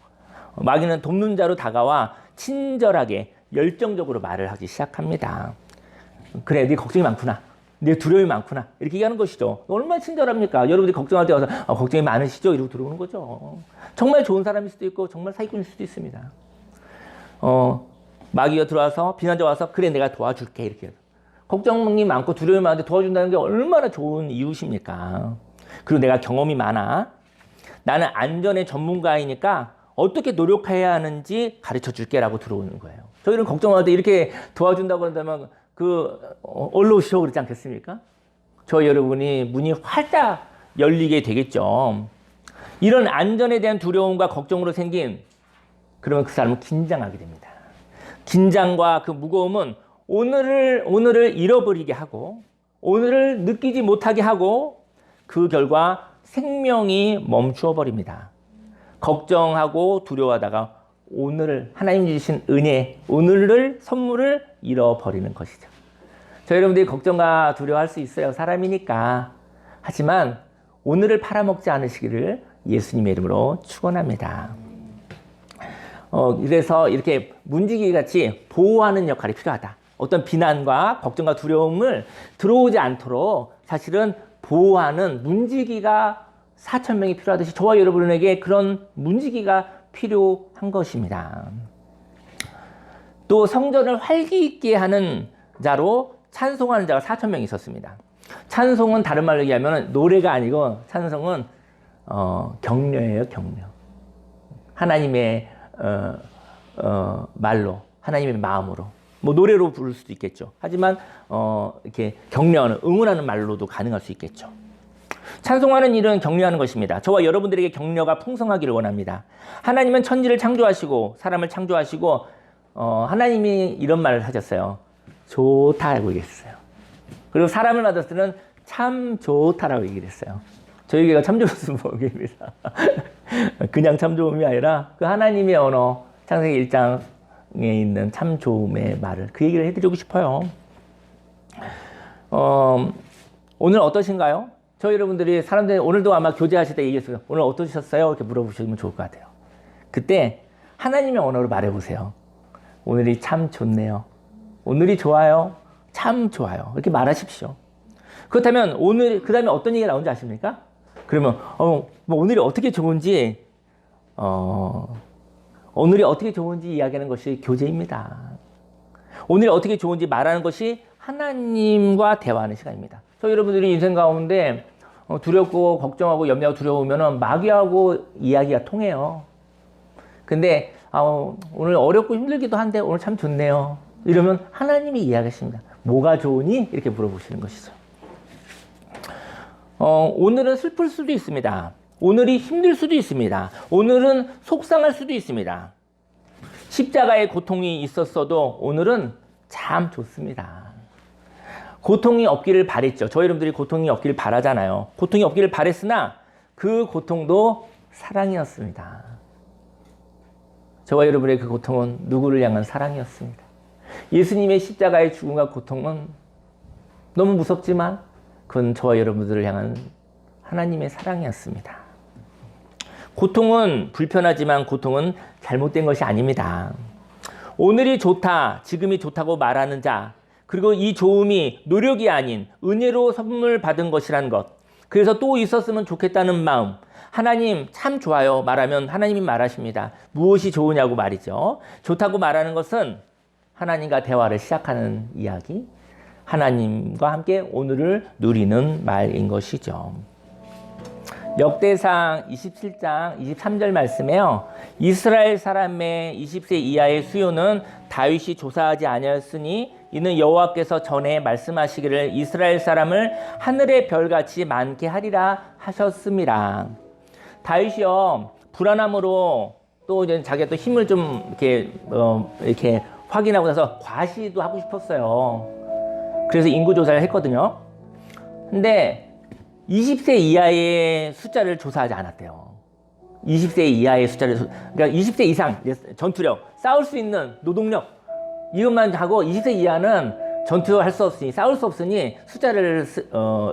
마귀는 돕는 자로 다가와 친절하게 열정적으로 말을 하기 시작합니다. 그래, 네 걱정이 많구나. 네 두려움이 많구나. 이렇게 얘기하는 것이죠. 얼마나 친절합니까? 여러분들이 걱정할 때 와서 걱정이 많으시죠? 이러고 들어오는 거죠. 정말 좋은 사람일 수도 있고 정말 사기꾼일 수도 있습니다. 마귀가 들어와서 비난자 와서 그래 내가 도와줄게 이렇게 걱정이 많고 두려움이 많은데 도와준다는 게 얼마나 좋은 이유십니까? 그리고 내가 경험이 많아. 나는 안전의 전문가이니까 어떻게 노력해야 하는지 가르쳐 줄게라고 들어오는 거예요. 저희는 걱정할 때 이렇게 도와준다고 한다면 올라오시오 그러지 않겠습니까? 저 여러분이 문이 활짝 열리게 되겠죠. 이런 안전에 대한 두려움과 걱정으로 생긴 그러면 그 사람은 긴장하게 됩니다. 긴장과 그 무거움은 오늘을 잃어버리게 하고 오늘을 느끼지 못하게 하고 그 결과 생명이 멈추어 버립니다. 걱정하고 두려워하다가 오늘을 하나님 주신 은혜, 오늘을 선물을 잃어버리는 것이죠. 저 여러분들이 걱정과 두려워할 수 있어요. 사람이니까. 하지만 오늘을 팔아먹지 않으시기를 예수님의 이름으로 축원합니다. 그래서 이렇게 문지기 같이 보호하는 역할이 필요하다. 어떤 비난과 걱정과 두려움을 들어오지 않도록 사실은 보호하는 문지기가 4,000명이 필요하듯이 저와 여러분에게 그런 문지기가 필요한 것입니다. 또 성전을 활기 있게 하는 자로 찬송하는 자가 4,000명이 있었습니다. 찬송은 다른 말로 얘기하면 노래가 아니고 찬송은 격려예요, 격려. 하나님의 말로, 하나님의 마음으로. 뭐 노래로 부를 수도 있겠죠. 하지만 이렇게 격려하는, 응원하는 말로도 가능할 수 있겠죠. 찬송하는 일은 격려하는 것입니다. 저와 여러분들에게 격려가 풍성하기를 원합니다. 하나님은 천지를 창조하시고 사람을 창조하시고 하나님이 이런 말을 하셨어요. 좋다라고 얘기했어요. 그리고 사람을 만났을 때는 참 좋다라고 얘기를 했어요. 저에게가 참 좋은 복입니다. 그냥 참 좋음이 아니라 그 하나님의 언어 창세기 1장에 있는 참 좋음의 말을 그 얘기를 해드리고 싶어요. 오늘 어떠신가요? 저 여러분들이 사람들이 오늘도 아마 교제하실 때 얘기했어요. 오늘 어떠셨어요? 이렇게 물어보시면 좋을 것 같아요. 그때 하나님의 언어로 말해보세요. 오늘이 참 좋네요. 오늘이 좋아요. 참 좋아요. 이렇게 말하십시오. 그렇다면 오늘 그 다음에 어떤 얘기가 나오는지 아십니까? 그러면 뭐 오늘이 어떻게 좋은지 오늘이 어떻게 좋은지 이야기하는 것이 교제입니다. 오늘이 어떻게 좋은지 말하는 것이 하나님과 대화하는 시간입니다. 저 여러분들이 인생 가운데 두렵고 걱정하고 염려하고 두려우면 마귀하고 이야기가 통해요. 근데 오늘 어렵고 힘들기도 한데 오늘 참 좋네요. 이러면 하나님이 이야기하십니다. 뭐가 좋으니? 이렇게 물어보시는 것이죠. 오늘은 슬플 수도 있습니다. 오늘이 힘들 수도 있습니다. 오늘은 속상할 수도 있습니다. 십자가의 고통이 있었어도 오늘은 참 좋습니다. 고통이 없기를 바랬죠. 저희 여러분들이 고통이 없기를 바라잖아요. 고통이 없기를 바랬으나 그 고통도 사랑이었습니다. 저와 여러분의 그 고통은 누구를 향한 사랑이었습니다. 예수님의 십자가의 죽음과 고통은 너무 무섭지만 그건 저와 여러분들을 향한 하나님의 사랑이었습니다. 고통은 불편하지만 고통은 잘못된 것이 아닙니다. 오늘이 좋다, 지금이 좋다고 말하는 자, 그리고 이 좋음이 노력이 아닌 은혜로 선물 받은 것이라는 것, 그래서 또 있었으면 좋겠다는 마음, 하나님 참 좋아요 말하면 하나님이 말하십니다. 무엇이 좋으냐고 말이죠. 좋다고 말하는 것은 하나님과 대화를 시작하는 이야기, 하나님과 함께 오늘을 누리는 말인 것이죠. 역대상 27장 23절 말씀에요. 이스라엘 사람의 20세 이하의 수요는 다윗이 조사하지 아니하였으니 이는 여호와께서 전에 말씀하시기를 이스라엘 사람을 하늘의 별같이 많게 하리라 하셨습니다. 다윗이요 불안함으로 또 이제 자기가 또 힘을 좀 이렇게 확인하고 나서 과시도 하고 싶었어요. 그래서 인구 조사를 했거든요. 근데 20세 이하의 숫자를 조사하지 않았대요. 20세 이하의 숫자를, 그러니까 20세 이상 전투력, 싸울 수 있는 노동력 이것만 하고 20세 이하는 전투할 수 없으니 싸울 수 없으니 숫자를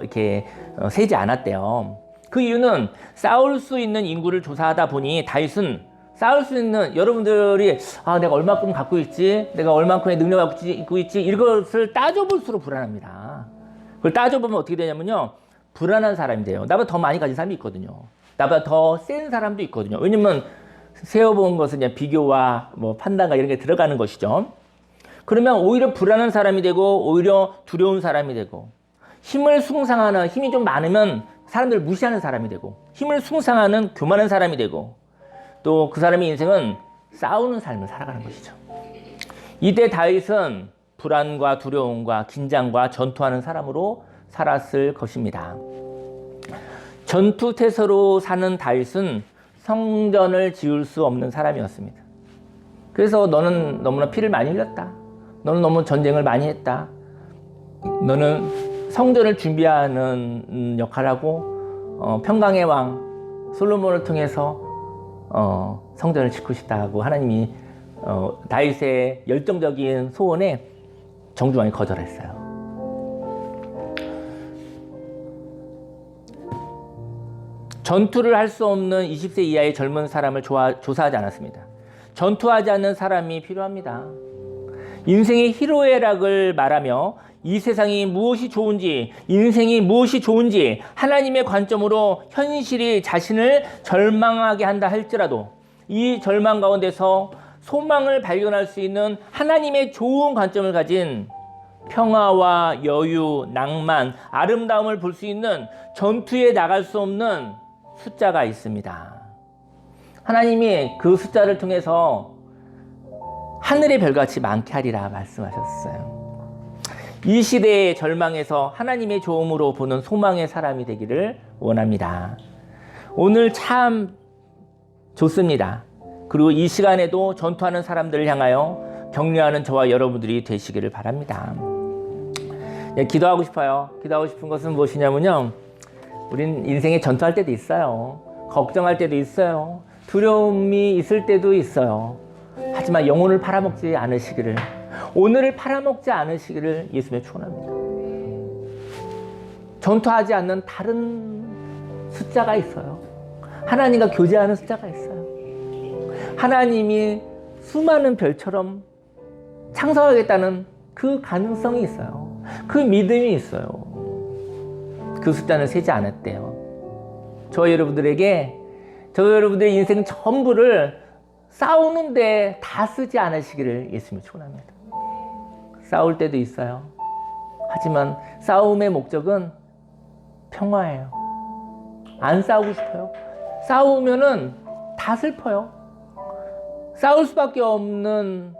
이렇게 세지 않았대요. 그 이유는 싸울 수 있는 인구를 조사하다 보니 다윗은 싸울 수 있는 여러분들이 내가 얼마큼 갖고 있지, 내가 얼마큼의 능력을 갖고 있지 이것을 따져볼수록 불안합니다. 그걸 따져보면 어떻게 되냐면요, 불안한 사람이 돼요. 나보다 더 많이 가진 사람이 있거든요. 나보다 더 센 사람도 있거든요. 왜냐면 세워본 것은 그냥 비교와 뭐 판단과 이런 게 들어가는 것이죠. 그러면 오히려 불안한 사람이 되고 오히려 두려운 사람이 되고, 힘을 숭상하는, 힘이 좀 많으면 사람들을 무시하는 사람이 되고, 힘을 숭상하는 교만한 사람이 되고, 또 그 사람의 인생은 싸우는 삶을 살아가는 것이죠. 이때 다윗은 불안과 두려움과 긴장과 전투하는 사람으로 살았을 것입니다. 전투태세로 사는 다윗은 성전을 지을 수 없는 사람이었습니다. 그래서 너는 너무나 피를 많이 흘렸다. 너는 너무 전쟁을 많이 했다. 너는 성전을 준비하는 역할을 하고 평강의 왕 솔로몬을 통해서 성전을 짓고 싶다고 하나님이 다윗의 열정적인 소원에 정중하게 거절했어요. 전투를 할 수 없는 20세 이하의 젊은 사람을 조사하지 않았습니다. 전투하지 않는 사람이 필요합니다. 인생의 희로애락을 말하며 이 세상이 무엇이 좋은지, 인생이 무엇이 좋은지 하나님의 관점으로 현실이 자신을 절망하게 한다 할지라도 이 절망 가운데서 소망을 발견할 수 있는 하나님의 좋은 관점을 가진 평화와 여유, 낭만, 아름다움을 볼 수 있는 전투에 나갈 수 없는 숫자가 있습니다. 하나님이 그 숫자를 통해서 하늘의 별같이 많게 하리라 말씀하셨어요. 이 시대의 절망에서 하나님의 좋음으로 보는 소망의 사람이 되기를 원합니다. 오늘 참 좋습니다. 그리고 이 시간에도 전투하는 사람들을 향하여 격려하는 저와 여러분들이 되시기를 바랍니다. 기도하고 싶어요. 기도하고 싶은 것은 무엇이냐면요, 우린 인생에 전투할 때도 있어요. 걱정할 때도 있어요. 두려움이 있을 때도 있어요. 하지만 영혼을 팔아먹지 않으시기를, 오늘을 팔아먹지 않으시기를 예수님의 축원합니다. 전투하지 않는 다른 숫자가 있어요. 하나님과 교제하는 숫자가 있어요. 하나님이 수많은 별처럼 창성하겠다는 그 가능성이 있어요. 그 믿음이 있어요. 그 숫자는 세지 않았대요. 저 여러분들에게, 저 여러분들의 인생 전부를 싸우는데 다 쓰지 않으시기를 예수님이 축원합니다. 싸울 때도 있어요. 하지만 싸움의 목적은 평화예요. 안 싸우고 싶어요. 싸우면은 다 슬퍼요. 싸울 수밖에 없는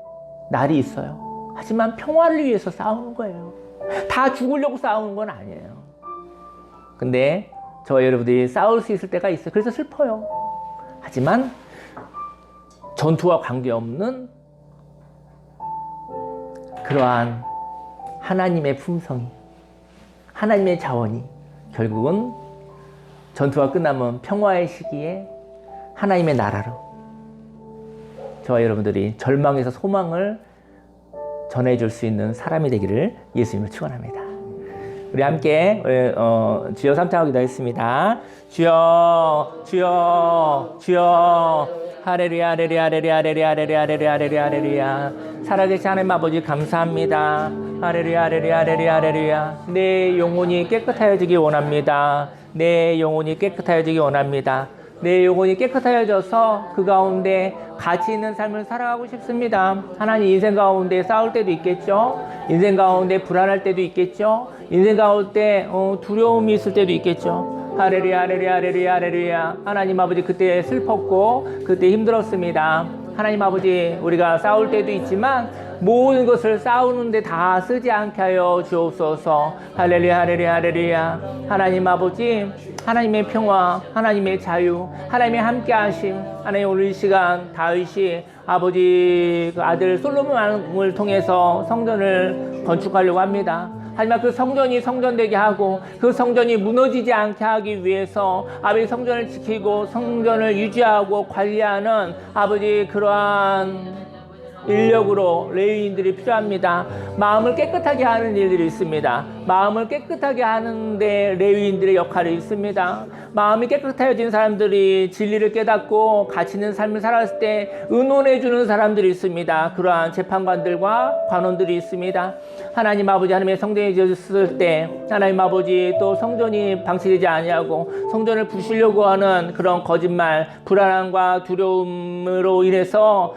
날이 있어요. 하지만 평화를 위해서 싸우는 거예요. 다 죽으려고 싸우는 건 아니에요. 근데 저와 여러분들이 싸울 수 있을 때가 있어요. 그래서 슬퍼요. 하지만 전투와 관계없는 그러한 하나님의 품성이, 하나님의 자원이 결국은 전투가 끝나면 평화의 시기에 하나님의 나라로 저와 여러분들이 절망에서 소망을 전해줄 수 있는 사람이 되기를 예수님을 축원합니다. 우리 함께 주여 삼창하고 기도하겠습니다. 주여 주여 주여 하레루야 하레루야 하레루야 하레루야 하레루야 하레루야 하레루야 하레루야. 살아계신 하나님 아버지 감사합니다. 하레루야 하레루야 하레루야 하레루야. 내 영혼이 깨끗하여지기 원합니다. 내 영혼이 깨끗하여지기 원합니다. 내 영혼이 깨끗하여져서 그 가운데 가치 있는 삶을 살아가고 싶습니다. 하나님, 인생 가운데 싸울 때도 있겠죠. 인생 가운데 불안할 때도 있겠죠. 인생 가운데 두려움이 있을 때도 있겠죠. 하레루야 하레루야 하레루야 하레루야. 하나님 아버지, 그때 슬펐고 그때 힘들었습니다. 하나님 아버지, 우리가 싸울 때도 있지만 모든 것을 싸우는데 다 쓰지 않게 하여 주옵소서. 할렐루야 할렐루야 할렐루야. 하나님 아버지, 하나님의 평화, 하나님의 자유, 하나님의 함께하심. 하나님, 오늘 이 시간 다윗이 아버지 그 아들 솔로몬을 통해서 성전을 건축하려고 합니다. 하지만 그 성전이 성전되게 하고 그 성전이 무너지지 않게 하기 위해서 아버지 성전을 지키고 성전을 유지하고 관리하는 아버지 그러한 인력으로 레위인들이 필요합니다. 마음을 깨끗하게 하는 일들이 있습니다. 마음을 깨끗하게 하는데 레위인들의 역할이 있습니다. 마음이 깨끗해진 사람들이 진리를 깨닫고 가치 있는 삶을 살았을 때 의논해 주는 사람들이 있습니다. 그러한 재판관들과 관원들이 있습니다. 하나님 아버지, 하나님의 성전이 지어졌을 때 하나님 아버지 또 성전이 방치되지 아니하고 성전을 부수려고 하는 그런 거짓말, 불안함과 두려움으로 인해서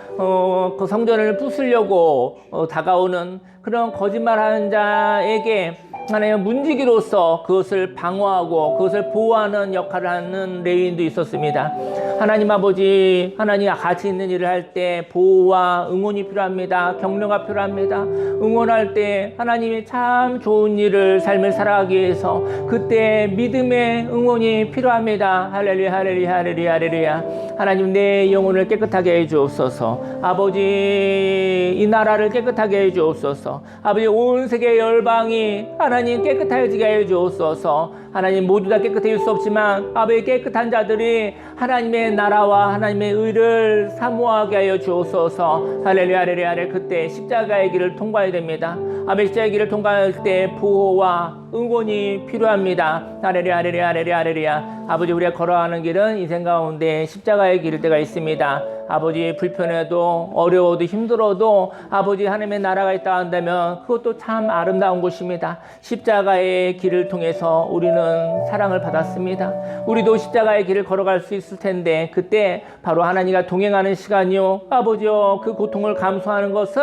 그 성전을 부수려고 다가오는 그런 거짓말하는 자에게 하나님 문지기로서 그것을 방어하고 그것을 보호하는 역할을 하는 레위인도 있었습니다. 하나님 아버지, 하나님 가치 있는 일을 할 때 보호와 응원이 필요합니다. 격려가 필요합니다. 응원할 때 하나님이 참 좋은 일을 삶을 살아가기 위해서 그때 믿음의 응원이 필요합니다. 할렐루야 할렐루야 할렐루야 할렐루야. 하나님, 내 영혼을 깨끗하게 해 주옵소서. 아버지, 이 나라를 깨끗하게 해 주옵소서. 아버지, 온 세계 열방이 하나님 깨끗해지게 해 주옵소서. 하나님, 모두 다 깨끗해질 수 없지만 아버지, 깨끗한 자들이 하나님의 나라와 하나님의 의를 사모하게 하여 주옵소서. 할렐루야 할렐루야 할렐루야. 그때 십자가의 길을 통과해야 됩니다. 아버지, 십자가의 길을 통과할 때 보호와 응원이 필요합니다. 할렐루야 할렐루야 할렐루야 할렐루야. 아버지, 우리가 걸어가는 길은 인생 가운데 십자가의 길일 때가 있습니다. 아버지, 불편해도 어려워도 힘들어도 아버지, 하나님의 나라가 있다 한다면 그것도 참 아름다운 곳입니다. 십자가의 길을 통해서 우리는 사랑을 받았습니다. 우리도 십자가의 길을 걸어갈 수 있을 텐데 그때 바로 하나님과 동행하는 시간이요, 아버지요, 그 고통을 감수하는 것은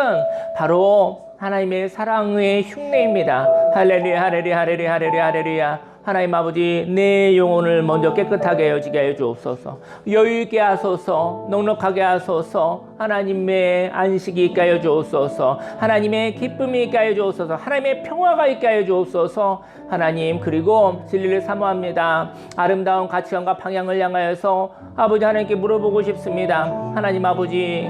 바로 하나님의 사랑의 흉내입니다. 할렐루야 할렐루야 할렐루야 할렐루야 할렐루야. 하나님 아버지, 내 영혼을 먼저 깨끗하게 여지게 해 주옵소서. 여유 있게 하소서. 넉넉하게 하소서. 하나님의 안식이 있게 하여 주옵소서. 하나님의 기쁨이 있게 하여 주옵소서. 하나님의 평화가 있게 하여 주옵소서. 하나님, 그리고 진리를 사모합니다. 아름다운 가치관과 방향을 향하여서 아버지 하나님께 물어보고 싶습니다. 하나님 아버지,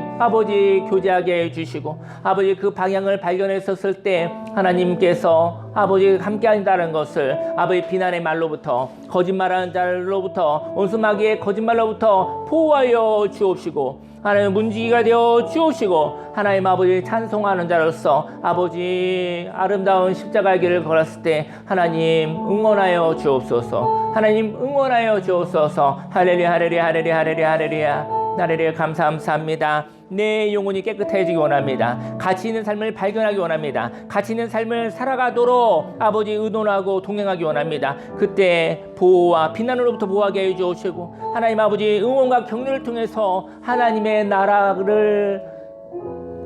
교제하게 해주시고 아버지, 그 방향을 발견했었을 때 하나님께서 아버지 함께 한다는 것을 아버지 비난의 말로부터, 거짓말하는 자로부터, 온수마귀의 거짓말로부터 보호하여 주옵시고 하나님 문지기가 되어 주옵시고 하나님 아버지 찬송하는 자로서 아버지 아름다운 십자가의 길을 걸었을 때 하나님 응원하여 주옵소서. 하나님 응원하여 주옵소서. 할렐루야 할렐루야 할렐루야 할렐루야 할렐루야 할렐루야. 감사합니다. 내 영혼이 깨끗해지기 원합니다. 가치 있는 삶을 발견하기 원합니다. 가치 있는 삶을 살아가도록 아버지 의논하고 동행하기 원합니다. 그때 보호와 비난으로부터 보호하게 해주시고 하나님 아버지 응원과 격려를 통해서 하나님의 나라를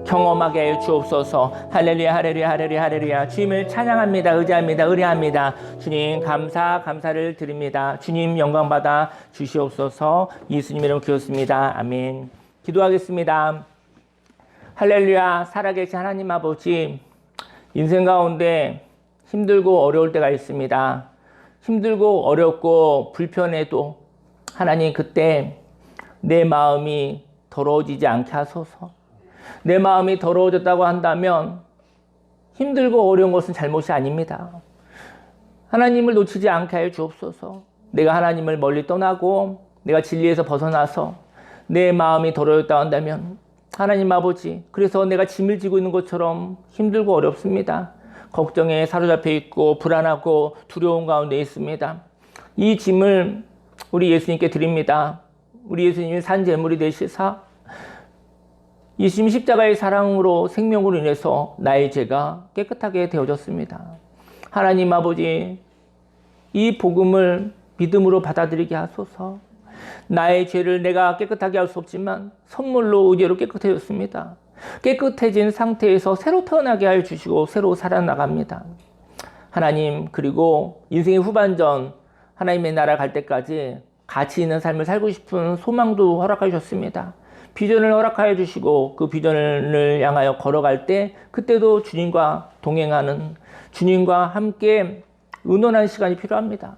경험하게 해 주옵소서. 할렐루야 할렐루야 할렐루야 할렐루야. 주님을 찬양합니다. 의지합니다. 의뢰합니다. 주님 감사를 드립니다. 주님 영광받아 주시옵소서. 예수님 이름으로 기도했습니다. 아멘. 기도하겠습니다. 할렐루야. 살아계신 하나님 아버지, 인생 가운데 힘들고 어려울 때가 있습니다. 힘들고 어렵고 불편해도 하나님, 그때 내 마음이 더러워지지 않게 하소서. 내 마음이 더러워졌다고 한다면 힘들고 어려운 것은 잘못이 아닙니다. 하나님을 놓치지 않게 하여 주옵소서. 내가 하나님을 멀리 떠나고 내가 진리에서 벗어나서 내 마음이 더러웠다 한다면 하나님 아버지, 그래서 내가 짐을 지고 있는 것처럼 힘들고 어렵습니다. 걱정에 사로잡혀 있고 불안하고 두려운 가운데 있습니다. 이 짐을 우리 예수님께 드립니다. 우리 예수님이 산 제물이 되시사 예수님 십자가의 사랑으로 생명으로 인해서 나의 죄가 깨끗하게 되어졌습니다. 하나님 아버지, 이 복음을 믿음으로 받아들이게 하소서. 나의 죄를 내가 깨끗하게 할 수 없지만 선물로 의제로 깨끗해졌습니다. 깨끗해진 상태에서 새로 태어나게 해 주시고 새로 살아나갑니다. 하나님, 그리고 인생의 후반전 하나님의 나라 갈 때까지 가치 있는 삶을 살고 싶은 소망도 허락해 주셨습니다. 비전을 허락하여 주시고 그 비전을 향하여 걸어갈 때 그때도 주님과 동행하는, 주님과 함께 의논하는 시간이 필요합니다.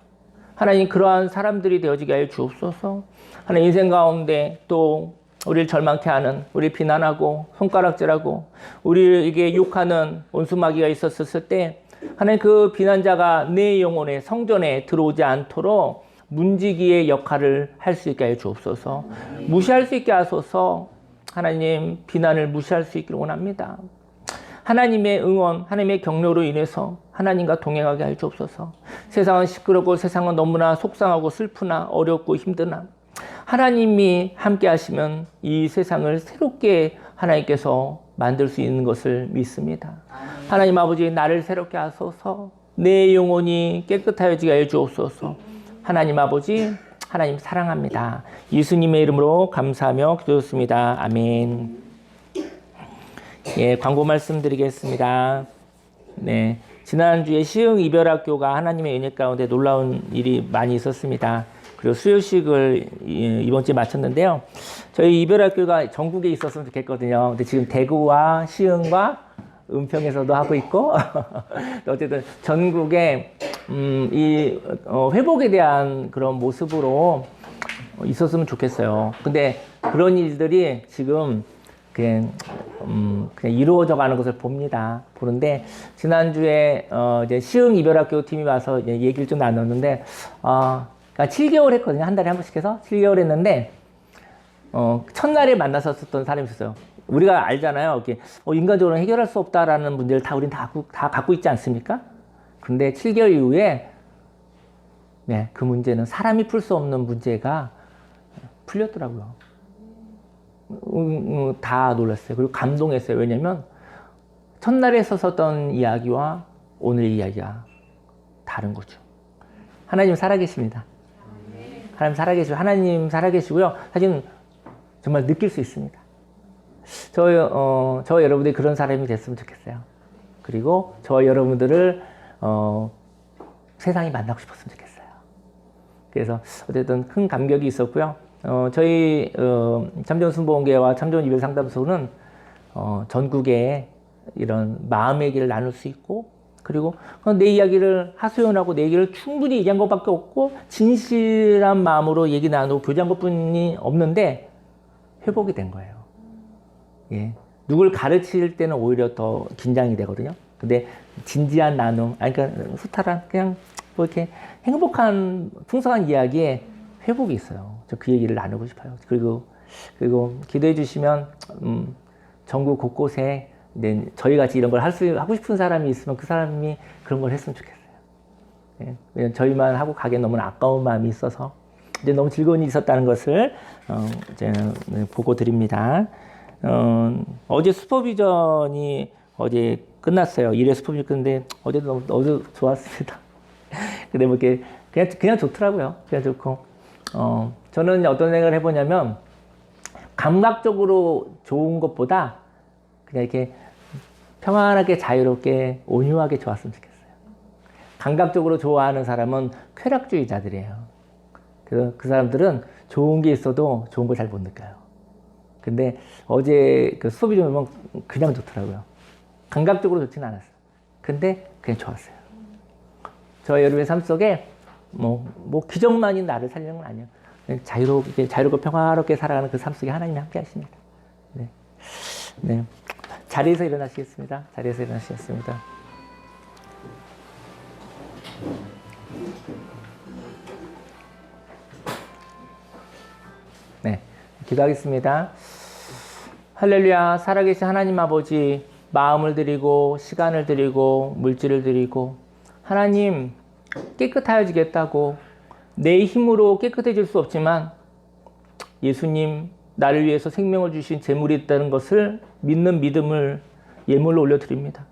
하나님, 그러한 사람들이 되어지게 하여 주옵소서. 하나님, 인생 가운데 또 우리를 절망케 하는, 우리를 비난하고 손가락질하고 우리에게 욕하는 온수마귀가 있었을 때 하나님, 그 비난자가 내 영혼의 성전에 들어오지 않도록 문지기의 역할을 할 수 있게 하여 주옵소서. 무시할 수 있게 하소서. 하나님, 비난을 무시할 수 있기를 원합니다. 하나님의 응원, 하나님의 격려로 인해서 하나님과 동행하게 하여 주옵소서. 세상은 시끄럽고 세상은 너무나 속상하고 슬프나 어렵고 힘드나 하나님이 함께 하시면 이 세상을 새롭게 하나님께서 만들 수 있는 것을 믿습니다. 하나님 아버지, 나를 새롭게 하소서. 내 영혼이 깨끗하여지게 하여 주옵소서. 하나님 아버지, 하나님 사랑합니다. 예수님의 이름으로 감사하며 기도했습니다. 아멘. 예, 광고 말씀드리겠습니다. 네, 지난주에 시흥 이별학교가 하나님의 은혜 가운데 놀라운 일이 많이 있었습니다. 그리고 수요식을 이번 주에 마쳤는데요. 저희 이별학교가 전국에 있었으면 좋겠거든요. 근데 지금 대구와 시흥과 은평에서도 하고 있고 어쨌든 전국에 이 회복에 대한 그런 모습으로 있었으면 좋겠어요. 근데 그런 일들이 지금 그냥 이루어져 가는 것을 봅니다. 보는데 지난주에 이제 시흥 이별학교 팀이 와서 이제 얘기를 좀 나눴는데 그러니까 7개월 했거든요. 한 달에 한 번씩 해서 7개월 했는데 첫날에 만났었던 사람이 있었어요. 우리가 알잖아요. 이렇게 인간적으로 해결할 수 없다라는 문제를 우리는 다 갖고 있지 않습니까? 근데 7개월 이후에 네, 그 문제는 사람이 풀 수 없는 문제가 풀렸더라고요. 다 놀랐어요. 그리고 감동했어요. 왜냐면 첫날에 썼던 이야기와 오늘의 이야기가 다른 거죠. 하나님 살아계십니다. 하나님 살아계시고, 하나님 살아계시고요. 사실은 정말 느낄 수 있습니다. 저 여러분들이 그런 사람이 됐으면 좋겠어요. 그리고 저 여러분들을 세상이 만나고 싶었으면 좋겠어요. 그래서 어쨌든 큰 감격이 있었고요. 저희 참전순복음교회와 참전이별상담소는 전국에 이런 마음의 길을 나눌 수 있고, 그리고 내 이야기를 하소연하고 내 얘기를 충분히 얘기한 것밖에 없고 진실한 마음으로 얘기 나누고 교제한 것뿐이 없는데 회복이 된 거예요. 예. 누굴 가르칠 때는 오히려 더 긴장이 되거든요. 근데 진지한 나눔, 그러니까 수탈한 그냥 뭐 이렇게 행복한 풍성한 이야기에 회복이 있어요. 저 그 얘기를 나누고 싶어요. 그리고 기도해 주시면 전국 곳곳에 이제 저희 같이 이런 걸 하고 싶은 사람이 있으면 그 사람이 그런 걸 했으면 좋겠어요. 예. 왜냐면 저희만 하고 가기엔 너무나 아까운 마음이 있어서 이제 너무 즐거운 일이 있었다는 것을 이제 보고 드립니다. 어제 슈퍼비전이 어제 끝났어요. 1회 슈퍼비전 끝났는데 어제도 너무 좋았습니다. 근데 뭐 이렇게 그냥 좋더라고요. 그냥 좋고 저는 어떤 생각을 해보냐면 감각적으로 좋은 것보다 그냥 이렇게 평안하게 자유롭게 온유하게 좋았으면 좋겠어요. 감각적으로 좋아하는 사람은 쾌락주의자들이에요. 그래서 그 사람들은 좋은 게 있어도 좋은 걸 잘 못 느껴요. 근데 어제 그 수업이 좀 보면 그냥 좋더라고요. 감각적으로 좋지는 않았어요. 근데 그냥 좋았어요. 저 여러분의 삶 속에 뭐 기적만이 나를 살리는 건 아니에요. 자유롭고 평화롭게 살아가는 그 삶 속에 하나님이 함께 하십니다. 네. 네. 자리에서 일어나시겠습니다. 자리에서 일어나시겠습니다. 네. 기도하겠습니다. 할렐루야. 살아계신 하나님 아버지, 마음을 드리고 시간을 드리고 물질을 드리고, 하나님 깨끗하여지겠다고, 내 힘으로 깨끗해질 수 없지만 예수님 나를 위해서 생명을 주신 재물이 있다는 것을 믿는 믿음을 예물로 올려드립니다.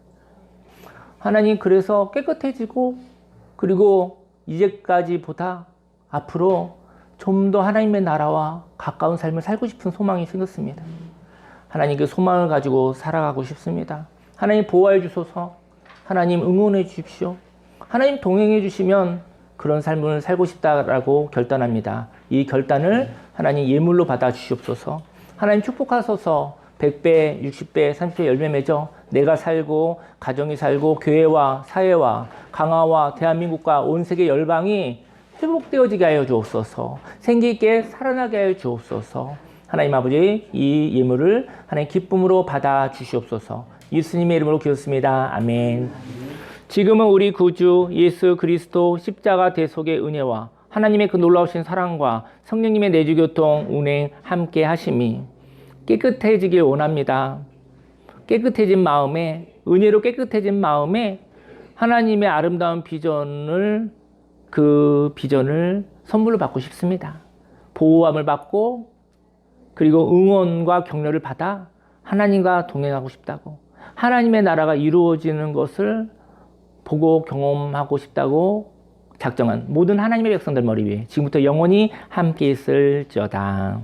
하나님, 그래서 깨끗해지고, 그리고 이제까지보다 앞으로 좀 더 하나님의 나라와 가까운 삶을 살고 싶은 소망이 생겼습니다. 하나님, 그 소망을 가지고 살아가고 싶습니다. 하나님, 보호해 주소서. 하나님, 응원해 주십시오. 하나님, 동행해 주시면 그런 삶을 살고 싶다라고 결단합니다. 이 결단을 하나님 예물로 받아 주시옵소서. 하나님, 축복하소서. 100배, 60배, 30배 열매 맺어 내가 살고 가정이 살고 교회와 사회와 강화와 대한민국과 온 세계 열방이 회복되어지게 하여 주옵소서. 생기 있게 살아나게 하여 주옵소서. 하나님 아버지, 이 예물을 하나님 기쁨으로 받아 주시옵소서. 예수님의 이름으로 기도했습니다. 아멘. 지금은 우리 구주 예수 그리스도 십자가 대속의 은혜와 하나님의 그 놀라우신 사랑과 성령님의 내주교통 운행 함께 하심이 깨끗해지길 원합니다. 깨끗해진 마음에, 은혜로 깨끗해진 마음에 하나님의 아름다운 비전을, 그 비전을 선물로 받고 싶습니다. 보호함을 받고, 그리고 응원과 격려를 받아 하나님과 동행하고 싶다고, 하나님의 나라가 이루어지는 것을 보고 경험하고 싶다고 작정한 모든 하나님의 백성들 머리 위에 지금부터 영원히 함께 있을지어다.